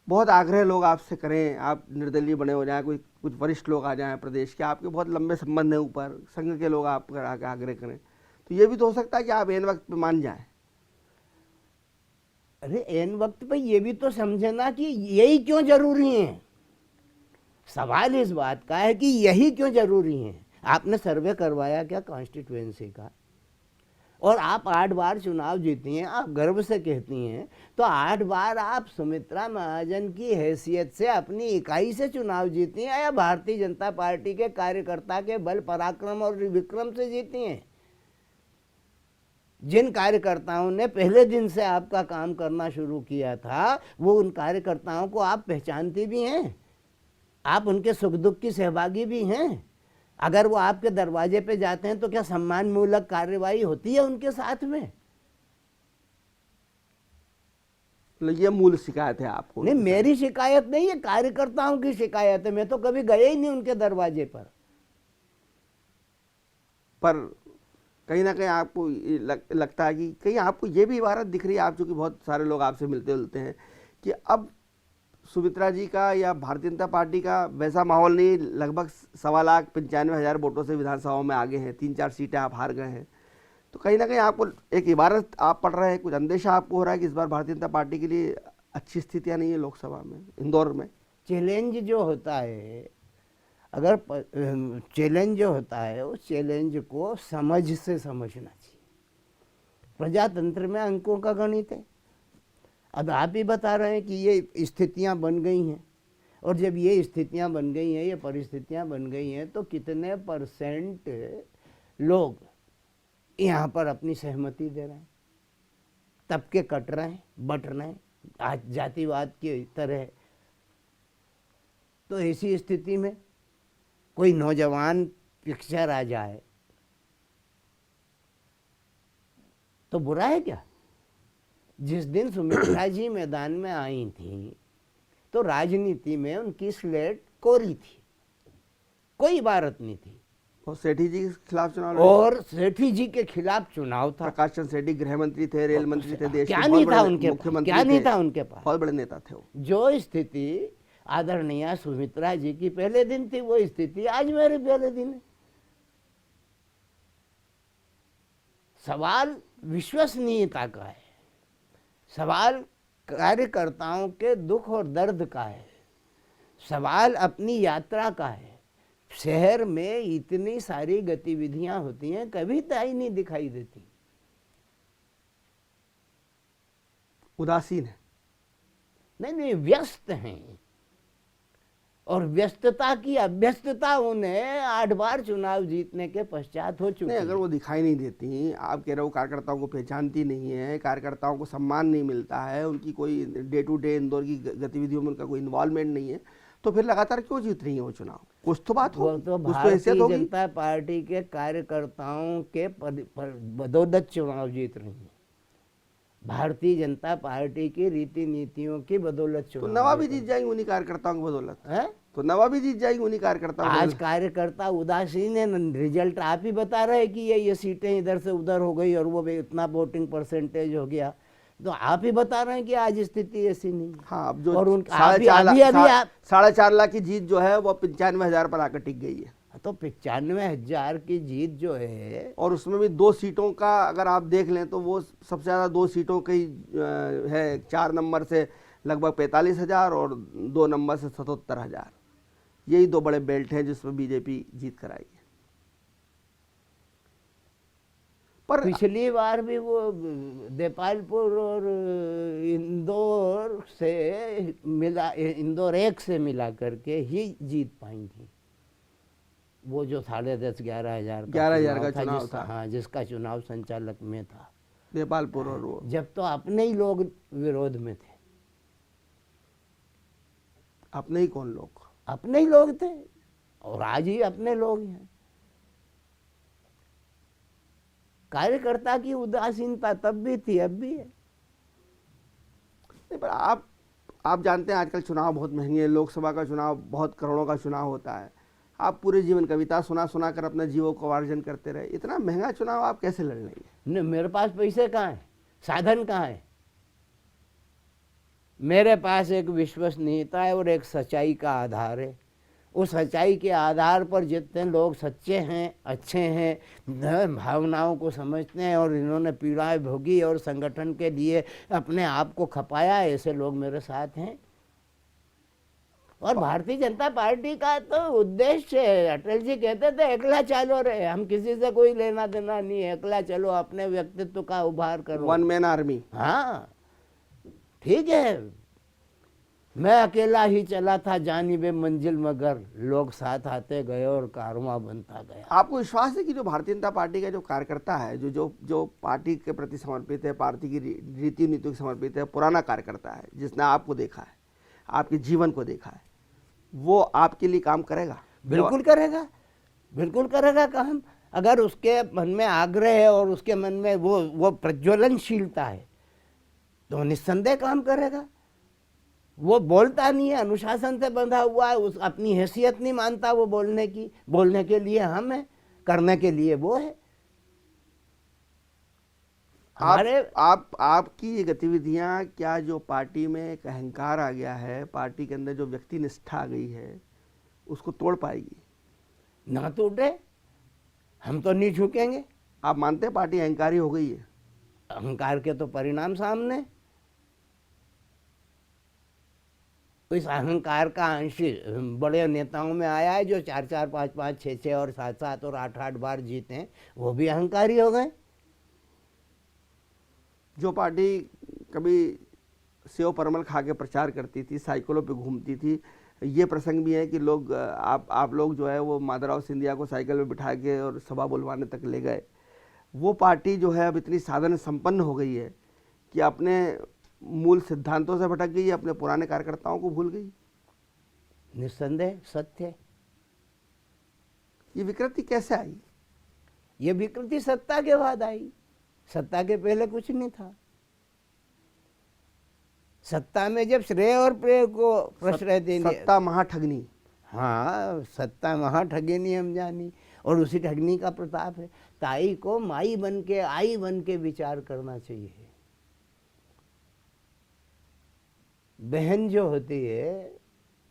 बहुत आग्रह लोग आपसे करें, आप निर्दलीय बने हो जाएं, कुछ वरिष्ठ लोग आ जाएं प्रदेश के, आपके बहुत लंबे संबंध हैं ऊपर, संघ के लोग आप आके आग्रह करें, तो ये भी तो हो सकता है कि आप एन वक्त पे मान जाएं। अरे एन वक्त पे ये भी तो समझे ना कि यही क्यों जरूरी है। सवाल इस बात का है कि यही क्यों जरूरी है। आपने सर्वे करवाया क्या कॉन्स्टिट्यूएंसी का? और आप 8 बार चुनाव जीती हैं, आप गर्व से कहती हैं, तो 8 बार आप सुमित्रा महाजन की हैसियत से अपनी इकाई से चुनाव जीती हैं या भारतीय जनता पार्टी के कार्यकर्ता के बल पराक्रम और विक्रम से जीती हैं? जिन कार्यकर्ताओं ने पहले दिन से आपका काम करना शुरू किया था वो उन कार्यकर्ताओं को आप पहचानती भी हैं, आप उनके सुख दुख की सहभागी भी हैं। अगर वो आपके दरवाजे पे जाते हैं तो क्या सम्मान मूलक कार्यवाही होती है उनके साथ में? ये मूल शिकायत है आपको? नहीं, मेरी शिकायत नहीं है, कार्यकर्ताओं की शिकायत है। मैं तो कभी गया ही नहीं उनके दरवाजे पर कहीं ना कहीं आपको लगता है कि कहीं आपको ये भी इबारत दिख रही है, आप चूंकि बहुत सारे लोग आपसे मिलते जुलते हैं, कि अब सुमित्रा जी का या भारतीय जनता पार्टी का वैसा माहौल नहीं, लगभग 1,95,95,000 वोटों से विधानसभाओं में आगे हैं, 3-4 सीटें आप हार गए हैं, तो कहीं ना कहीं आपको एक इबारत आप पढ़ रहे हैं, कुछ अंदेशा आपको हो रहा है कि इस बार भारतीय जनता पार्टी के लिए अच्छी स्थितियाँ नहीं है लोकसभा में, इंदौर में? चैलेंज जो होता है, अगर चैलेंज जो होता है उस चैलेंज को समझ से समझना चाहिए। प्रजातंत्र में अंकों का गणित है। अब आप ही बता रहे हैं कि ये स्थितियां बन गई हैं, और जब ये स्थितियां बन गई हैं, ये परिस्थितियां बन गई हैं, तो कितने % लोग यहाँ पर अपनी सहमति दे रहे हैं? तबके कट रहे हैं, बट रहे हैं आज जातिवाद की तरह। तो ऐसी स्थिति में कोई नौजवान पिक्चर आ जाए तो बुरा है क्या? जिस दिन सुमित्रा जी मैदान में आई थी तो राजनीति में उनकी स्लेट कोरी थी, कोई इबारत नहीं थी। और सेठी जी के खिलाफ चुनाव, और सेठी जी के खिलाफ चुनाव था। प्रकाश चंद्र सेठी गृह मंत्री थे, रेल मंत्री थे, देश क्या नहीं था उनके पास? क्या नहीं था उनके पास? बहुत बड़े नेता थे वो। जो स्थिति आदरणीय सुमित्रा जी की पहले दिन थी वो स्थिति आज मेरे पहले दिन है। सवाल विश्वसनीयता का है, सवाल कार्यकर्ताओं के दुख और दर्द का है, सवाल अपनी यात्रा का है। शहर में इतनी सारी गतिविधियां होती हैं, कभी ताई नहीं दिखाई देती। उदासीन है। नहीं, व्यस्त हैं, और व्यस्तता की अभ्यस्तता उन्हें 8 बार चुनाव जीतने के पश्चात हो चुकी नहीं, अगर है। वो दिखाई नहीं देती, आप कह रहे हो कार्यकर्ताओं को पहचानती नहीं है, कार्यकर्ताओं को सम्मान नहीं मिलता है, उनकी कोई डे टू डे इंदौर की गतिविधियों में उनका कोई इन्वॉल्वमेंट नहीं है, तो फिर लगातार क्यों जीत रही है वो चुनाव? कुछ तो बात वो होगी, तो कुछ तो हैसियत भारतीय होगी। जनता पार्टी के कार्यकर्ताओं के बदौलत चुनाव जीत रही है। भारतीय जनता पार्टी की रीति नीतियों की बदौलत तो चुनाव नवा भी जीत जाएंगे उन्हीं कार्यकर्ताओं की बदौलत। है। तो नवा भी जीत जाएंगे उन्हीं कार्यकर्ताओं की आज बदौलत। कार्यकर्ता उदासीन है, रिजल्ट आप ही बता रहे हैं कि ये सीटें इधर से उधर हो गई और वो भी इतना वोटिंग परसेंटेज हो गया, तो आप ही बता रहे हैं कि आज स्थिति ऐसी नहीं है। हाँ, अब जो और उन 4.5 लाख की जीत जो है वो 95,000 पर आकर टिक गई है। तो 95,000 की जीत जो है, और उसमें भी 2 सीटों का अगर आप देख लें तो वो सबसे ज़्यादा 2 सीटों की है। 4 नंबर से लगभग 45,000 और 2 नंबर से 77,000। यही 2 बड़े बेल्ट हैं जिसमें बीजेपी जीत कर आई है। पर पिछली बार भी वो देपालपुर और इंदौर से मिला, इंदौर 1 से मिला करके ही जीत पाई थी। वो जो 10,500-11,000 का चुनाव था। हाँ, जिसका चुनाव संचालक में था देपालपुर और वो जब तो अपने ही लोग विरोध में थे। अपने ही कौन लोग? अपने ही लोग थे, और आज ही अपने लोग हैं। कार्यकर्ता की उदासीनता तब भी थी, अब भी है। नहीं, पर आप जानते हैं आजकल चुनाव बहुत महंगे हैं। लोकसभा का चुनाव बहुत करोड़ों का चुनाव होता है। आप पूरे जीवन कविता सुना कर अपना जीवोपार्जन करते रहे, इतना महंगा चुनाव आप कैसे लड़ लेंगे? नहीं, मेरे पास पैसे कहाँ हैं, साधन कहाँ है? मेरे पास एक विश्वसनीयता है और एक सच्चाई का आधार है। उस सच्चाई के आधार पर जितने लोग सच्चे हैं, अच्छे हैं, भावनाओं को समझते हैं और इन्होंने पीड़ाएं भोगी और संगठन के लिए अपने आप को खपाया, ऐसे लोग मेरे साथ हैं। और भारतीय जनता पार्टी का तो उद्देश्य है, अटल जी कहते थे अकेला चलो रे, हम किसी से कोई लेना देना नहीं है, अकेला चलो, अपने व्यक्तित्व का उभार करो। 1 मैन आर्मी। हाँ ठीक है, मैं अकेला ही चला था जानिबे मंजिल, मगर लोग साथ आते गए और कारवां बनता गया। आपको विश्वास है कि जो भारतीय जनता पार्टी का जो कार्यकर्ता है, जो पार्टी के प्रति समर्पित है, पार्टी की रीति नीतियों को समर्पित है, पुराना कार्यकर्ता है, जिसने आपको देखा है, आपके जीवन को देखा है, वो आपके लिए काम करेगा? बिल्कुल करेगा, बिल्कुल करेगा काम। अगर उसके मन में आग्रह है और उसके मन में वो प्रज्वलनशीलता है तो निस्संदेह काम करेगा। वो बोलता नहीं है, अनुशासन से बंधा हुआ है, उस अपनी हैसियत नहीं मानता वो बोलने की। बोलने के लिए हम हैं, करने के लिए वो है। आपकी ये गतिविधियां, क्या जो पार्टी में एक अहंकार आ गया है, पार्टी के अंदर जो व्यक्ति निष्ठा आ गई है, उसको तोड़ पाएगी? ना टूटे, हम तो नहीं झुकेंगे। आप मानते हैं पार्टी अहंकारी हो गई है? अहंकार के तो परिणाम सामने। इस अहंकार का अंश बड़े नेताओं में आया है, जो 4-4, 5-5, 6-6 और 7-7 और 8-8 बार जीते हैं, वो भी अहंकारी हो गए। जो पार्टी कभी सेव परमल खा के प्रचार करती थी, साइकिलों पे घूमती थी, ये प्रसंग भी है कि लोग आप लोग जो है वो माधवराव सिंधिया को साइकिल में बिठा के और सभा बुलवाने तक ले गए। वो पार्टी जो है अब इतनी साधन संपन्न हो गई है कि अपने मूल सिद्धांतों से भटक गई, अपने पुराने कार्यकर्ताओं को भूल गई। निस्संदेह सत्य। ये विकृति कैसे आई? ये विकृति सत्ता के बाद आई, सत्ता के पहले कुछ नहीं था। सत्ता में जब श्रेय और प्रेय को प्रश्रय देने, सत्ता महाठगनी। हाँ, सत्ता महाठगनी हम जानी, और उसी ठगनी का प्रताप है। ताई को माई बन के, आई बन के विचार करना चाहिए। बहन जो होती है,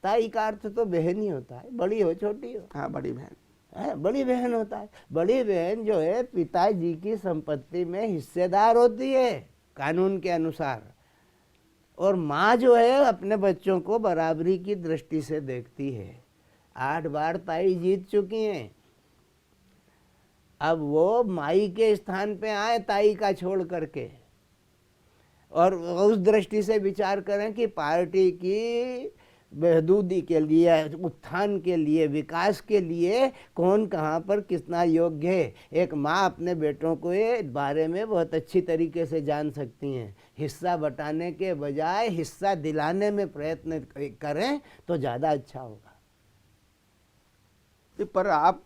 ताई का अर्थ तो बहन ही होता है, बड़ी हो छोटी हो। हाँ, बड़ी बहन है, बड़ी बहन होता है। बड़ी बहन जो है पिताजी की संपत्ति में हिस्सेदार होती है कानून के अनुसार, और माँ जो है अपने बच्चों को बराबरी की दृष्टि से देखती है। 8 बार ताई जीत चुकी हैं, अब वो माई के स्थान पे आए ताई का छोड़ करके, और उस दृष्टि से विचार करें कि पार्टी की बेहदूदी के लिए, उत्थान के लिए, विकास के लिए कौन कहाँ पर कितना योग्य है। एक माँ अपने बेटों को ये बारे में बहुत अच्छी तरीके से जान सकती हैं। हिस्सा बटाने के बजाय हिस्सा दिलाने में प्रयत्न करें तो ज़्यादा अच्छा होगा। पर आप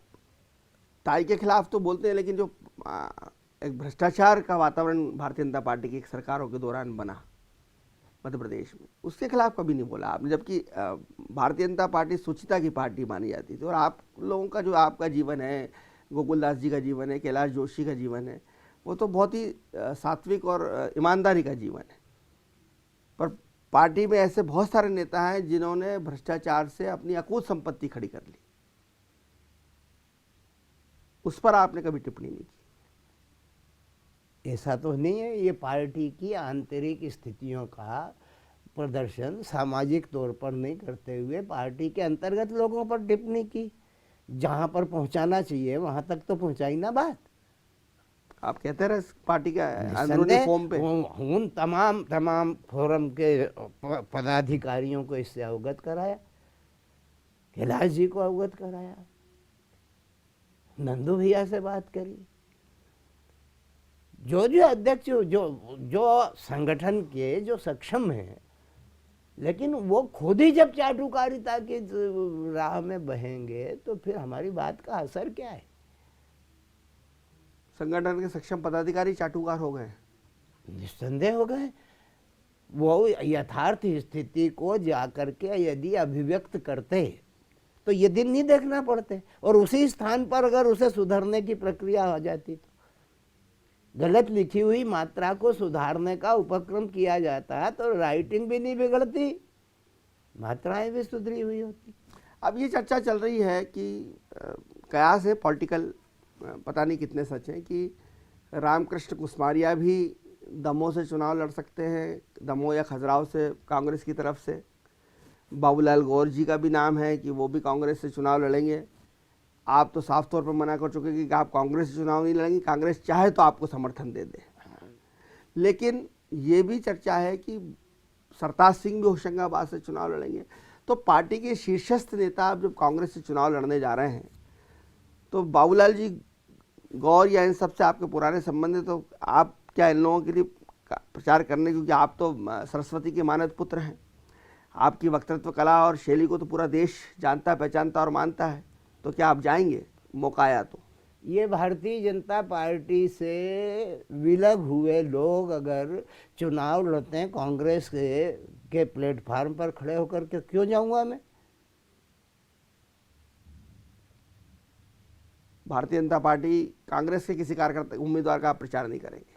ताई के खिलाफ तो बोलते हैं, लेकिन जो एक भ्रष्टाचार का वातावरण भारतीय जनता पार्टी की सरकारों के दौरान बना मध्य प्रदेश में, उसके खिलाफ कभी नहीं बोला आपने, जबकि भारतीय जनता पार्टी सुचिता की पार्टी मानी जाती थी। और आप लोगों का जो आपका जीवन है, गोकुलदास जी का जीवन है, कैलाश जोशी का जीवन है, वो तो बहुत ही सात्विक और ईमानदारी का जीवन है। पर पार्टी में ऐसे बहुत सारे नेता हैं जिन्होंने भ्रष्टाचार से अपनी अकूत संपत्ति खड़ी कर ली, उस पर आपने कभी टिप्पणी नहीं की। ऐसा तो नहीं है, ये पार्टी की आंतरिक स्थितियों का प्रदर्शन सामाजिक तौर पर नहीं करते हुए पार्टी के अंतर्गत लोगों पर टिप्पणी की। जहां पर पहुंचाना चाहिए वहां तक तो पहुंचाई ना बात। आप कहते रहे पार्टी का अंदरूनी फॉर्म पे उन तमाम फोरम के पदाधिकारियों को इससे अवगत कराया, कैलाश जी को अवगत कराया, नंदू भैया से बात करी। जो अध्यक्ष जो संगठन के जो सक्षम हैं, लेकिन वो खुद ही जब चाटुकारिता की राह में बहेंगे तो फिर हमारी बात का असर क्या है। संगठन के सक्षम पदाधिकारी चाटुकार हो गए, निस्संदेह हो गए। वो यथार्थ स्थिति को जाकर के यदि अभिव्यक्त करते तो ये दिन नहीं देखना पड़ते, और उसी स्थान पर अगर उसे सुधरने की प्रक्रिया हो जाती तो गलत लिखी हुई मात्रा को सुधारने का उपक्रम किया जाता तो राइटिंग भी नहीं बिगड़ती, मात्राएं भी सुधरी हुई होती। अब ये चर्चा चल रही है कि कयास है पॉलिटिकल, पता नहीं कितने सच हैं, कि रामकृष्ण कुसमारिया भी दमोह से चुनाव लड़ सकते हैं, दमोह या खजुराहो से कांग्रेस की तरफ से। बाबूलाल गौर जी का भी नाम है कि वो भी कांग्रेस से चुनाव लड़ेंगे। आप तो साफ तौर पर मना कर चुके कि आप कांग्रेस से चुनाव नहीं लड़ेंगे, कांग्रेस चाहे तो आपको समर्थन दे दे। लेकिन ये भी चर्चा है कि सरताज सिंह भी होशंगाबाद से चुनाव लड़ेंगे। तो पार्टी के शीर्षस्थ नेता अब जब कांग्रेस से चुनाव लड़ने जा रहे हैं, तो बाबूलाल जी गौर या इन सबसे आपके पुराने संबंध है, तो आप क्या इन लोगों के लिए प्रचार करने, क्योंकि आप तो सरस्वती के मानद पुत्र हैं, आपकी वक्तृत्व कला और शैली को तो पूरा देश जानता, पहचानता और मानता है, तो क्या आप जाएंगे मौका आया तो? ये भारतीय जनता पार्टी से विलग हुए लोग अगर चुनाव लड़ते हैं कांग्रेस के प्लेटफार्म पर खड़े होकर के, क्यों जाऊंगा मैं? भारतीय जनता पार्टी कांग्रेस के किसी कार्यकर्ता उम्मीदवार का आप प्रचार नहीं करेंगे?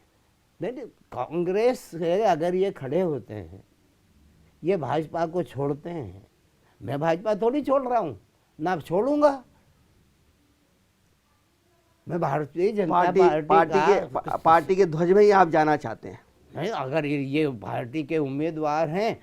नहीं, कांग्रेस से अगर ये खड़े होते हैं, ये भाजपा को छोड़ते हैं, मैं भाजपा थोड़ी छोड़ रहा हूँ, ना छोड़ूंगा। मैं भारतीय जनता पार्टी के ध्वज में ही आप जाना चाहते हैं? नहीं, अगर ये पार्टी के उम्मीदवार हैं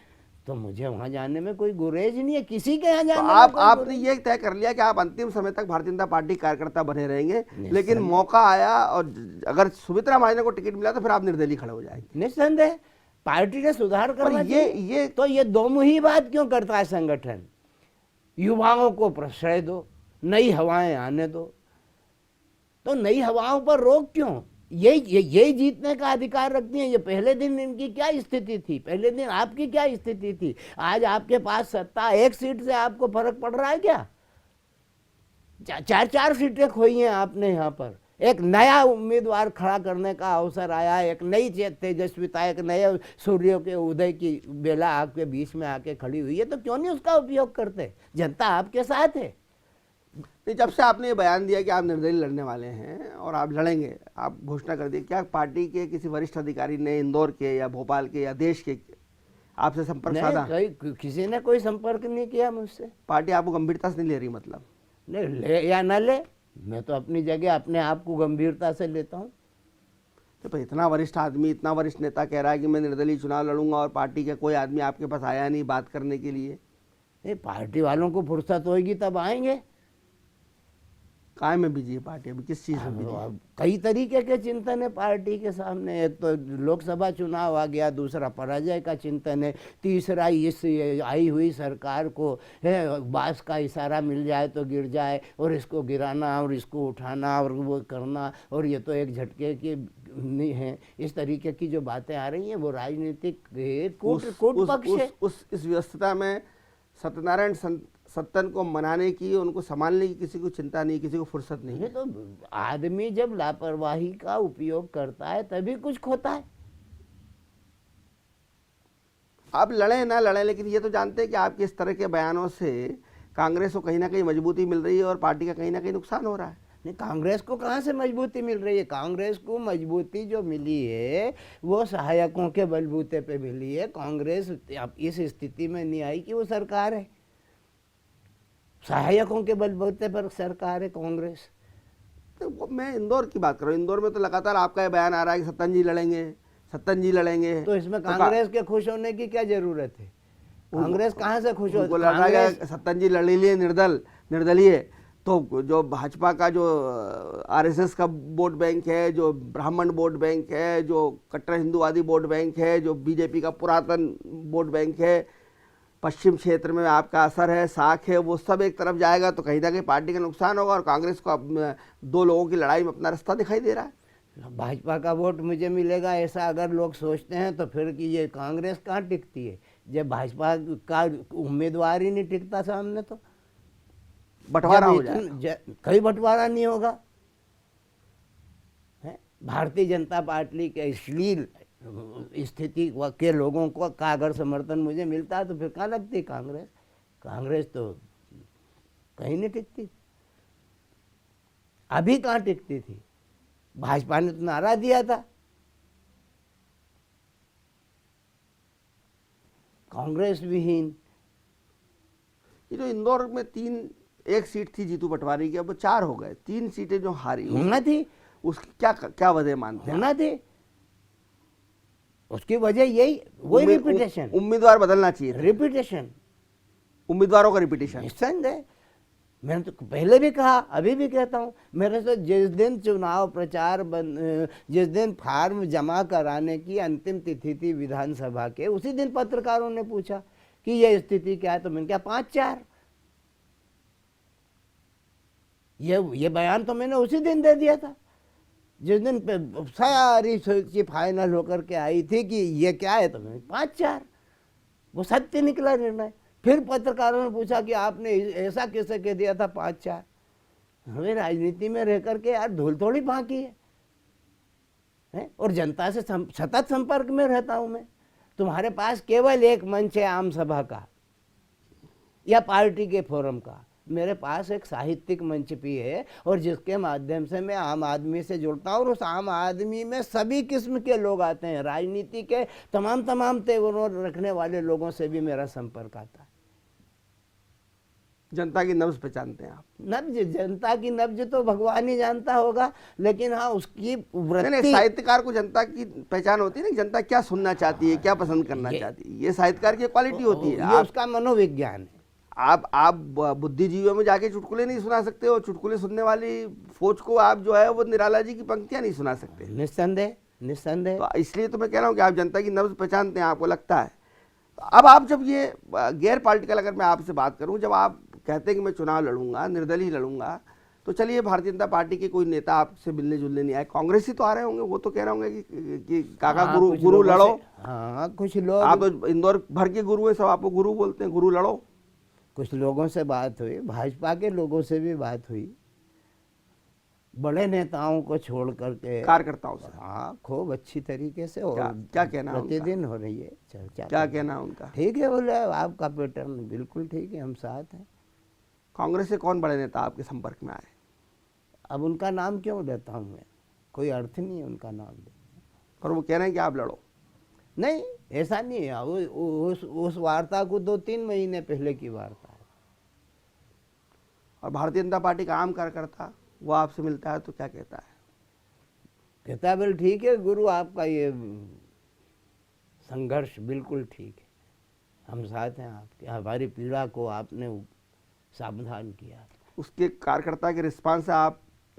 तो मुझे वहां जाने में कोई गुरेज नहीं है, किसी के यहाँ जाने तो आपने ये तय कर लिया कि आप अंतिम समय तक भारतीय जनता पार्टी कार्यकर्ता बने रहेंगे, लेकिन मौका आया और अगर सुमित्रा महाजन को टिकट मिला तो फिर आप निर्दलीय खड़े हो जाएंगे? निस्संदेह पार्टी ने सुधार करना चाहिए। तो ये दोमुही बात क्यों करता है संगठन? युवाओं को प्रश्रय दो, नई हवाएं आने दो, तो नई हवाओं पर रोक क्यों? ये जीतने का अधिकार रखती हैं। ये पहले दिन इनकी क्या स्थिति थी, पहले दिन आपकी क्या स्थिति थी? आज आपके पास सत्ता, एक सीट से आपको फर्क पड़ रहा है क्या? 4 सीटें खोई हैं आपने। यहाँ पर एक नया उम्मीदवार खड़ा करने का अवसर आया, एक नई तेजस्विता, एक नए सूर्य के उदय की बेला आपके बीच में आके खड़ी हुई है, तो क्यों नहीं उसका उपयोग करते? जनता आपके साथ है। जब से आपने ये बयान दिया कि आप निर्दलीय लड़ने वाले हैं और आप लड़ेंगे, आप घोषणा कर दी, क्या पार्टी के किसी वरिष्ठ अधिकारी ने इंदौर के या भोपाल के या देश के आपसे संपर्क साधा? किसी ने कोई संपर्क नहीं किया मुझसे। पार्टी आपको गंभीरता से नहीं ले रही? मतलब नहीं, ले या ना ले, मैं तो अपनी जगह अपने आप को गंभीरता से लेता हूँ। तो इतना वरिष्ठ आदमी, इतना वरिष्ठ नेता कह रहा है कि मैं निर्दलीय चुनाव लड़ूंगा और पार्टी का कोई आदमी आपके पास आया नहीं बात करने के लिए। ये पार्टी वालों को फुर्सत होगी तब आएंगे। काय में बिजी है पार्टी, अभी किस चीज़ में बिजी है? अब कई तरीके के चिंतन है पार्टी के सामने। एक तो लोकसभा चुनाव आ गया, दूसरा पराजय का चिंतन है, तीसरा इस आई हुई सरकार को है बांस का इशारा मिल जाए तो गिर जाए, और इसको गिराना और इसको उठाना और वो करना, और ये तो एक झटके की नहीं है। इस तरीके की जो बातें आ रही हैं वो राजनीतिक कूट पक्ष है। इस व्यस्तता में सत्यनारायण सत्तन को मनाने की, उनको संभालने की किसी को चिंता नहीं, किसी को फुर्सत नहीं है। तो आदमी जब लापरवाही का उपयोग करता है तभी कुछ खोता है। आप लड़े ना लड़े, लेकिन ये तो जानते हैं कि आपके इस तरह के बयानों से कांग्रेस को कहीं ना कहीं मजबूती मिल रही है और पार्टी का कहीं ना कहीं नुकसान हो रहा है। नहीं, कांग्रेस को कहाँ से मजबूती मिल रही है? कांग्रेस को मजबूती जो मिली है वो सहायकों के बलबूते पे मिली है। कांग्रेस अब इस स्थिति में नहीं आई कि वो सरकार है, सहायकों के बलबूते पर सरकार है कांग्रेस। तो मैं इंदौर की बात कर रहा हूँ। इंदौर में तो लगातार आपका ये बयान आ रहा है कि सत्तन जी लड़ेंगे, सत्तन जी लड़ेंगे। तो इसमें कांग्रेस के खुश होने की क्या जरूरत है? कांग्रेस कहाँ से खुश हो? लड़ रहा है सत्तन जी लड़ लिए निर्दलीय, तो जो भाजपा का जो आरएसएस का वोट बैंक है, जो ब्राह्मण वोट बैंक है, जो कट्टर हिंदूवादी वोट बैंक है, जो बीजेपी का पुरातन वोट बैंक है, पश्चिम क्षेत्र में आपका असर है, साख है, वो सब एक तरफ जाएगा तो कहीं ना कहीं पार्टी का नुकसान होगा। और कांग्रेस को अब दो लोगों की लड़ाई में अपना रास्ता दिखाई दे रहा है। भाजपा का वोट मुझे मिलेगा ऐसा अगर लोग सोचते हैं तो फिर कि ये कांग्रेस कहाँ टिकती है जब भाजपा का उम्मीदवार ही नहीं टिकता सामने? तो बंटवारा हो जाएगा। कहीं बंटवारा नहीं होगा। भारतीय जनता पार्टी के अश्लील स्थिति के लोगों को का अगर समर्थन मुझे मिलता है तो फिर कहाँ लगती कांग्रेस? कांग्रेस तो कहीं नहीं टिकती। अभी कहाँ टिकती थी? भाजपा ने तो नारा दिया था कांग्रेस विहीन। ये जो इंदौर में एक सीट थी जीतू पटवारी की, अब वो 4 हो गए। 3 सीटें जो हारी होना थी, उसकी क्या वजह मानते हैं? होना थी। उसकी वजह यही वही रिपीटेशन। उम्मीदवार बदलना चाहिए, रिपीटेशन, उम्मीदवारों का रिपीटेशन। निस्संदेह। मैंने तो पहले भी कहा, अभी भी कहता हूँ, मेरे से जिस दिन चुनाव प्रचार जिस दिन फार्म जमा कराने की अंतिम तिथि थी विधानसभा के, उसी दिन पत्रकारों ने पूछा कि ये स्थिति क्या है, तो मैंने कहा 5-4। ये बयान तो मैंने उसी दिन दे दिया था जिस दिन सारी सूची फाइनल होकर के आई थी कि ये क्या है, तो मैंने 5-4। वो सत्य निकला निर्णय। फिर पत्रकारों ने पूछा कि आपने ऐसा कैसे कह दिया था 5-4? हमें राजनीति में रह करके यार धूल थोड़ी बाकी है? और जनता से सतत संपर्क में रहता हूं मैं। तुम्हारे पास केवल एक मंच है आम सभा का या पार्टी के फोरम का, मेरे पास एक साहित्यिक मंच भी है, और जिसके माध्यम से मैं आम आदमी से जुड़ता हूँ। और उस आम आदमी में सभी किस्म के लोग आते हैं, राजनीति के तमाम तेवर रखने वाले लोगों से भी मेरा संपर्क आता है। जनता की नब्ज पहचानते हैं आप? नब्ज, जनता की नब्ज तो भगवान ही जानता होगा, लेकिन हाँ उसकी वृत्ति। साहित्यकार को जनता की पहचान होती है ना, जनता क्या सुनना चाहती है, क्या पसंद करना चाहती है, ये साहित्यकार की क्वालिटी होती है। ये उसका मनोविज्ञान है। आप बुद्धिजीवियों में जाके चुटकुले नहीं सुना सकते हो। चुटकुले सुनने वाली फौज को आप जो है वो निराला जी की पंक्तियां नहीं सुना सकते। निस्संदेह। तो इसलिए तो मैं कह रहा हूँ कि आप जनता की नब्ज पहचानते हैं, आपको लगता है। अब आप जब ये गैर पॉलिटिकल, अगर मैं आपसे बात करूं, जब आप कहते हैं कि मैं चुनाव लड़ूंगा, निर्दलीय लड़ूंगा, तो चलिए भारतीय जनता पार्टी के कोई नेता आपसे मिलने जुलने नहीं आए, कांग्रेसी तो आ रहे होंगे, वो तो कह रहे होंगे कि काका गुरु लड़ो। हाँ, कुछ लोग, आप तो इंदौर भर के गुरु है, सब आपको गुरु बोलते हैं, गुरु लड़ो। कुछ लोगों से बात हुई, भाजपा के लोगों से भी बात हुई, बड़े नेताओं को छोड़ करके कार्यकर्ताओं से। हाँ, खूब अच्छी तरीके से। और क्या कहना प्रतिदिन हो रही है चर्चा। क्या कहना उनका? ठीक है, बोले आपका पैटर्न बिल्कुल ठीक है, हम साथ हैं। कांग्रेस से कौन बड़े नेता आपके संपर्क में आए? अब उनका नाम क्यों लेता हूँ मैं? कोई अर्थ नहीं है उनका नाम लेने। और वो कह रहे हैं कि आप लड़ो। नहीं, ऐसा नहीं है। उस वार्ता को 2-3 महीने पहले की वार्ता है। और भारतीय जनता पार्टी का आम कार्यकर्ता वो आपसे मिलता है तो क्या कहता है? कहता है बोले ठीक है गुरु, आपका ये संघर्ष बिल्कुल ठीक है, हम साथ हैं आपके, हमारी पीड़ा को आपने सावधान किया। उसके कार्यकर्ता के रिस्पांस से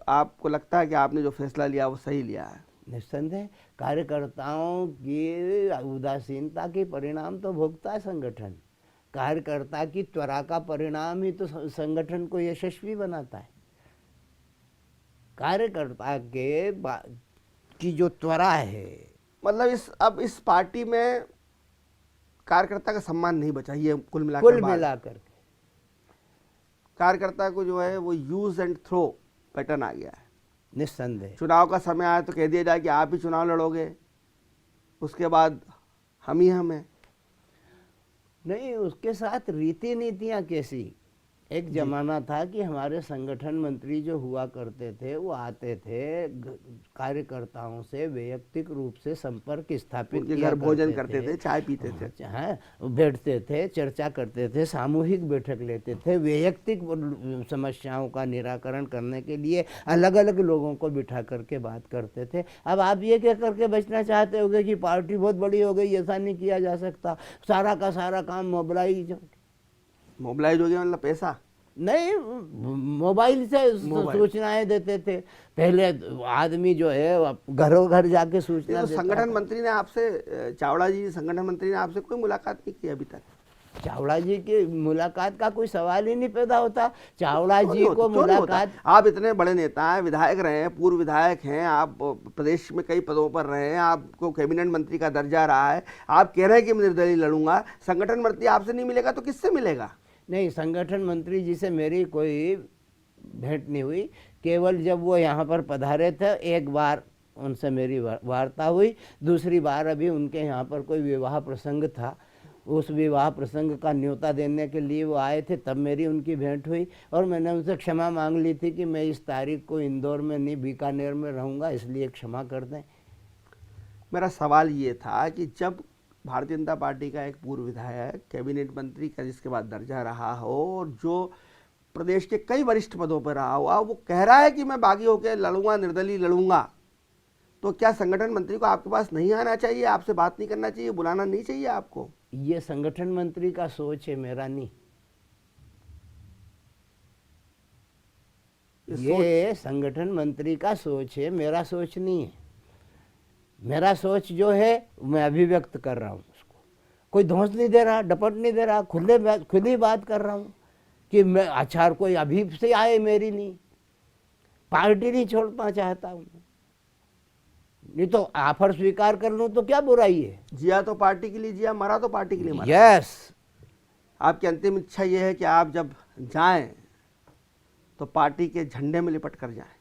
आपको लगता है कि आपने जो फैसला लिया वो सही लिया है? निस्संदेह कार्यकर्ताओं की उदासीनता के परिणाम तो भोगता है संगठन। कार्यकर्ता की त्वरा का परिणाम ही तो संगठन को यशस्वी बनाता है। कार्यकर्ता की जो त्वरा है, मतलब अब इस पार्टी में कार्यकर्ता का सम्मान नहीं बचा, ये कुल मिलाकर कार्यकर्ता को जो है वो यूज एंड थ्रो पैटर्न आ गया है। निस्संदेह चुनाव का समय आया तो कह दिया जाए कि आप ही चुनाव लड़ोगे, उसके बाद हम ही हम हैं। नहीं, उसके साथ रीति नीतियाँ कैसी। एक जमाना था कि हमारे संगठन मंत्री जो हुआ करते थे वो आते थे, कार्यकर्ताओं से वैयक्तिक रूप से संपर्क स्थापित किया, घर भोजन करते थे, चाय पीते थे, हाँ, बैठते थे, चर्चा करते थे, सामूहिक बैठक लेते थे, वैयक्तिक समस्याओं का निराकरण करने के लिए अलग अलग लोगों को बिठा करके बात करते थे। अब आप ये क्या करके बचना चाहते होगे कि पार्टी बहुत बड़ी हो गई, ऐसा नहीं किया जा सकता, सारा का सारा काम मोबाइल हो गया, मतलब पैसा नहीं, मोबाइल से सूचनाएं देते थे। पहले आदमी जो है घरों घर जाके सूचना तो संगठन मंत्री ने आपसे, चावड़ा जी संगठन मंत्री ने आपसे कोई मुलाकात नहीं की अभी तक? चावड़ा जी की मुलाकात का कोई सवाल ही नहीं पैदा होता। चावड़ा जी को मुलाकात, आप इतने बड़े नेता हैं, विधायक रहे हैं, पूर्व विधायक हैं, आप प्रदेश में कई पदों पर रहे हैं, आपको कैबिनेट मंत्री का दर्जा रहा है, आप कह रहे हैं कि मैं निर्दलीय लड़ूंगा, संगठन मंत्री आपसे नहीं मिलेगा तो किससे मिलेगा? नहीं, संगठन मंत्री जी से मेरी कोई भेंट नहीं हुई। केवल जब वो यहाँ पर पधारे थे एक बार उनसे मेरी वार्ता हुई, दूसरी बार अभी उनके यहाँ पर कोई विवाह प्रसंग था, उस विवाह प्रसंग का न्योता देने के लिए वो आए थे, तब मेरी उनकी भेंट हुई और मैंने उनसे क्षमा मांग ली थी कि मैं इस तारीख को इंदौर में नहीं बीकानेर में रहूँगा, इसलिए क्षमा कर दें। मेरा सवाल ये था कि जब भारतीय जनता पार्टी का एक पूर्व विधायक कैबिनेट मंत्री का जिसके बाद दर्जा रहा हो और जो प्रदेश के कई वरिष्ठ पदों पर रहा हुआ, वो कह रहा है कि मैं बागी होकर लड़ूंगा, निर्दलीय लड़ूंगा, तो क्या संगठन मंत्री को आपके पास नहीं आना चाहिए, आपसे बात नहीं करना चाहिए, बुलाना नहीं चाहिए आपको? ये संगठन मंत्री का सोच है, मेरा नहीं। ये संगठन मंत्री का सोच है, मेरा सोच नहीं है। मेरा सोच जो है मैं अभिव्यक्त कर रहा हूँ, उसको कोई धौंस नहीं दे रहा, डपट नहीं दे रहा, खुली बात कर रहा हूँ कि मैं आचार कोई अभी से आए मेरी नहीं, पार्टी नहीं छोड़ना चाहता हूँ, नहीं तो ऑफर स्वीकार कर लूँ तो क्या बुराई है। जिया तो पार्टी के लिए जिया, मरा तो पार्टी के लिए मरा। यस, आपकी अंतिम इच्छा यह है कि आप जब जाएं तो पार्टी के झंडे में लिपट कर जाएं।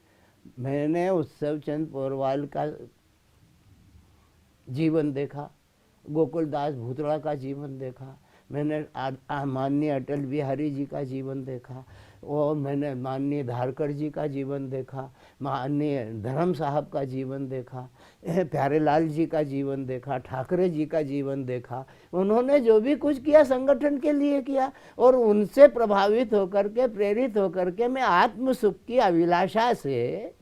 मैंने उत्सव चंद पोरवाल का जीवन देखा, गोकुलदास भूतड़ा का जीवन देखा, मैंने माननीय अटल बिहारी जी का जीवन देखा, और मैंने माननीय धारकर जी का जीवन देखा, माननीय धर्म साहब का जीवन देखा, प्यारेलाल जी का जीवन देखा, ठाकरे जी का जीवन देखा। उन्होंने जो भी कुछ किया संगठन के लिए किया, और उनसे प्रभावित होकर के, प्रेरित होकर के मैं आत्म सुख की अभिलाषा से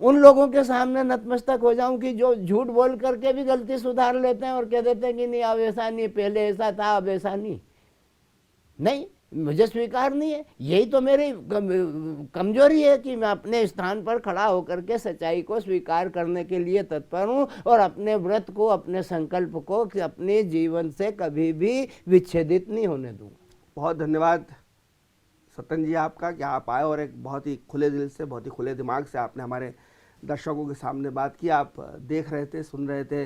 उन लोगों के सामने नतमस्तक हो जाऊं कि जो झूठ बोल करके भी गलती सुधार लेते हैं और कह देते हैं कि नहीं अब ऐसा नहीं, पहले ऐसा था अब ऐसा नहीं, मुझे स्वीकार नहीं है। यही तो मेरी कमजोरी है कि मैं अपने स्थान पर खड़ा होकर के सच्चाई को स्वीकार करने के लिए तत्पर हूँ और अपने व्रत को, अपने संकल्प को अपने जीवन से कभी भी विच्छेदित नहीं होने दूंगा। बहुत धन्यवाद सत्यन जी आपका कि आप आए और एक बहुत ही खुले दिल से, बहुत ही खुले दिमाग से आपने हमारे दर्शकों के सामने बात की। आप देख रहे थे, सुन रहे थे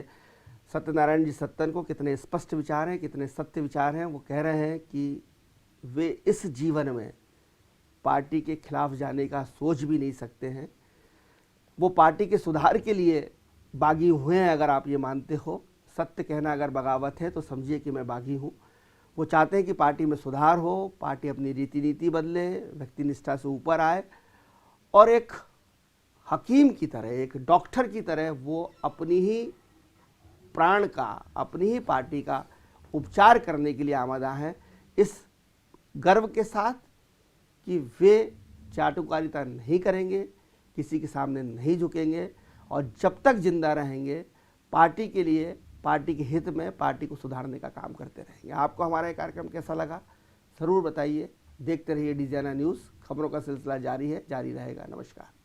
सत्यनारायण जी सत्तन को, कितने स्पष्ट विचार हैं, कितने सत्य विचार हैं। वो कह रहे हैं कि वे इस जीवन में पार्टी के खिलाफ जाने का सोच भी नहीं सकते हैं। वो पार्टी के सुधार के लिए बागी हुए हैं। अगर आप ये मानते हो, सत्य कहना अगर बगावत है तो समझिए कि मैं बागी हूँ। वो चाहते हैं कि पार्टी में सुधार हो, पार्टी अपनी रीति नीति बदले, व्यक्ति निष्ठा से ऊपर आए और एक हकीम की तरह, एक डॉक्टर की तरह वो अपनी ही प्राण का, अपनी ही पार्टी का उपचार करने के लिए आमादा हैं, इस गर्व के साथ कि वे चाटुकारिता नहीं करेंगे, किसी के सामने नहीं झुकेंगे और जब तक जिंदा रहेंगे पार्टी के लिए, पार्टी के हित में, पार्टी को सुधारने का काम करते रहेंगे। आपको हमारा ये कार्यक्रम कैसा लगा ज़रूर बताइए। देखते रहिए डिजाइनर न्यूज़, खबरों का सिलसिला जारी है, जारी रहेगा। नमस्कार।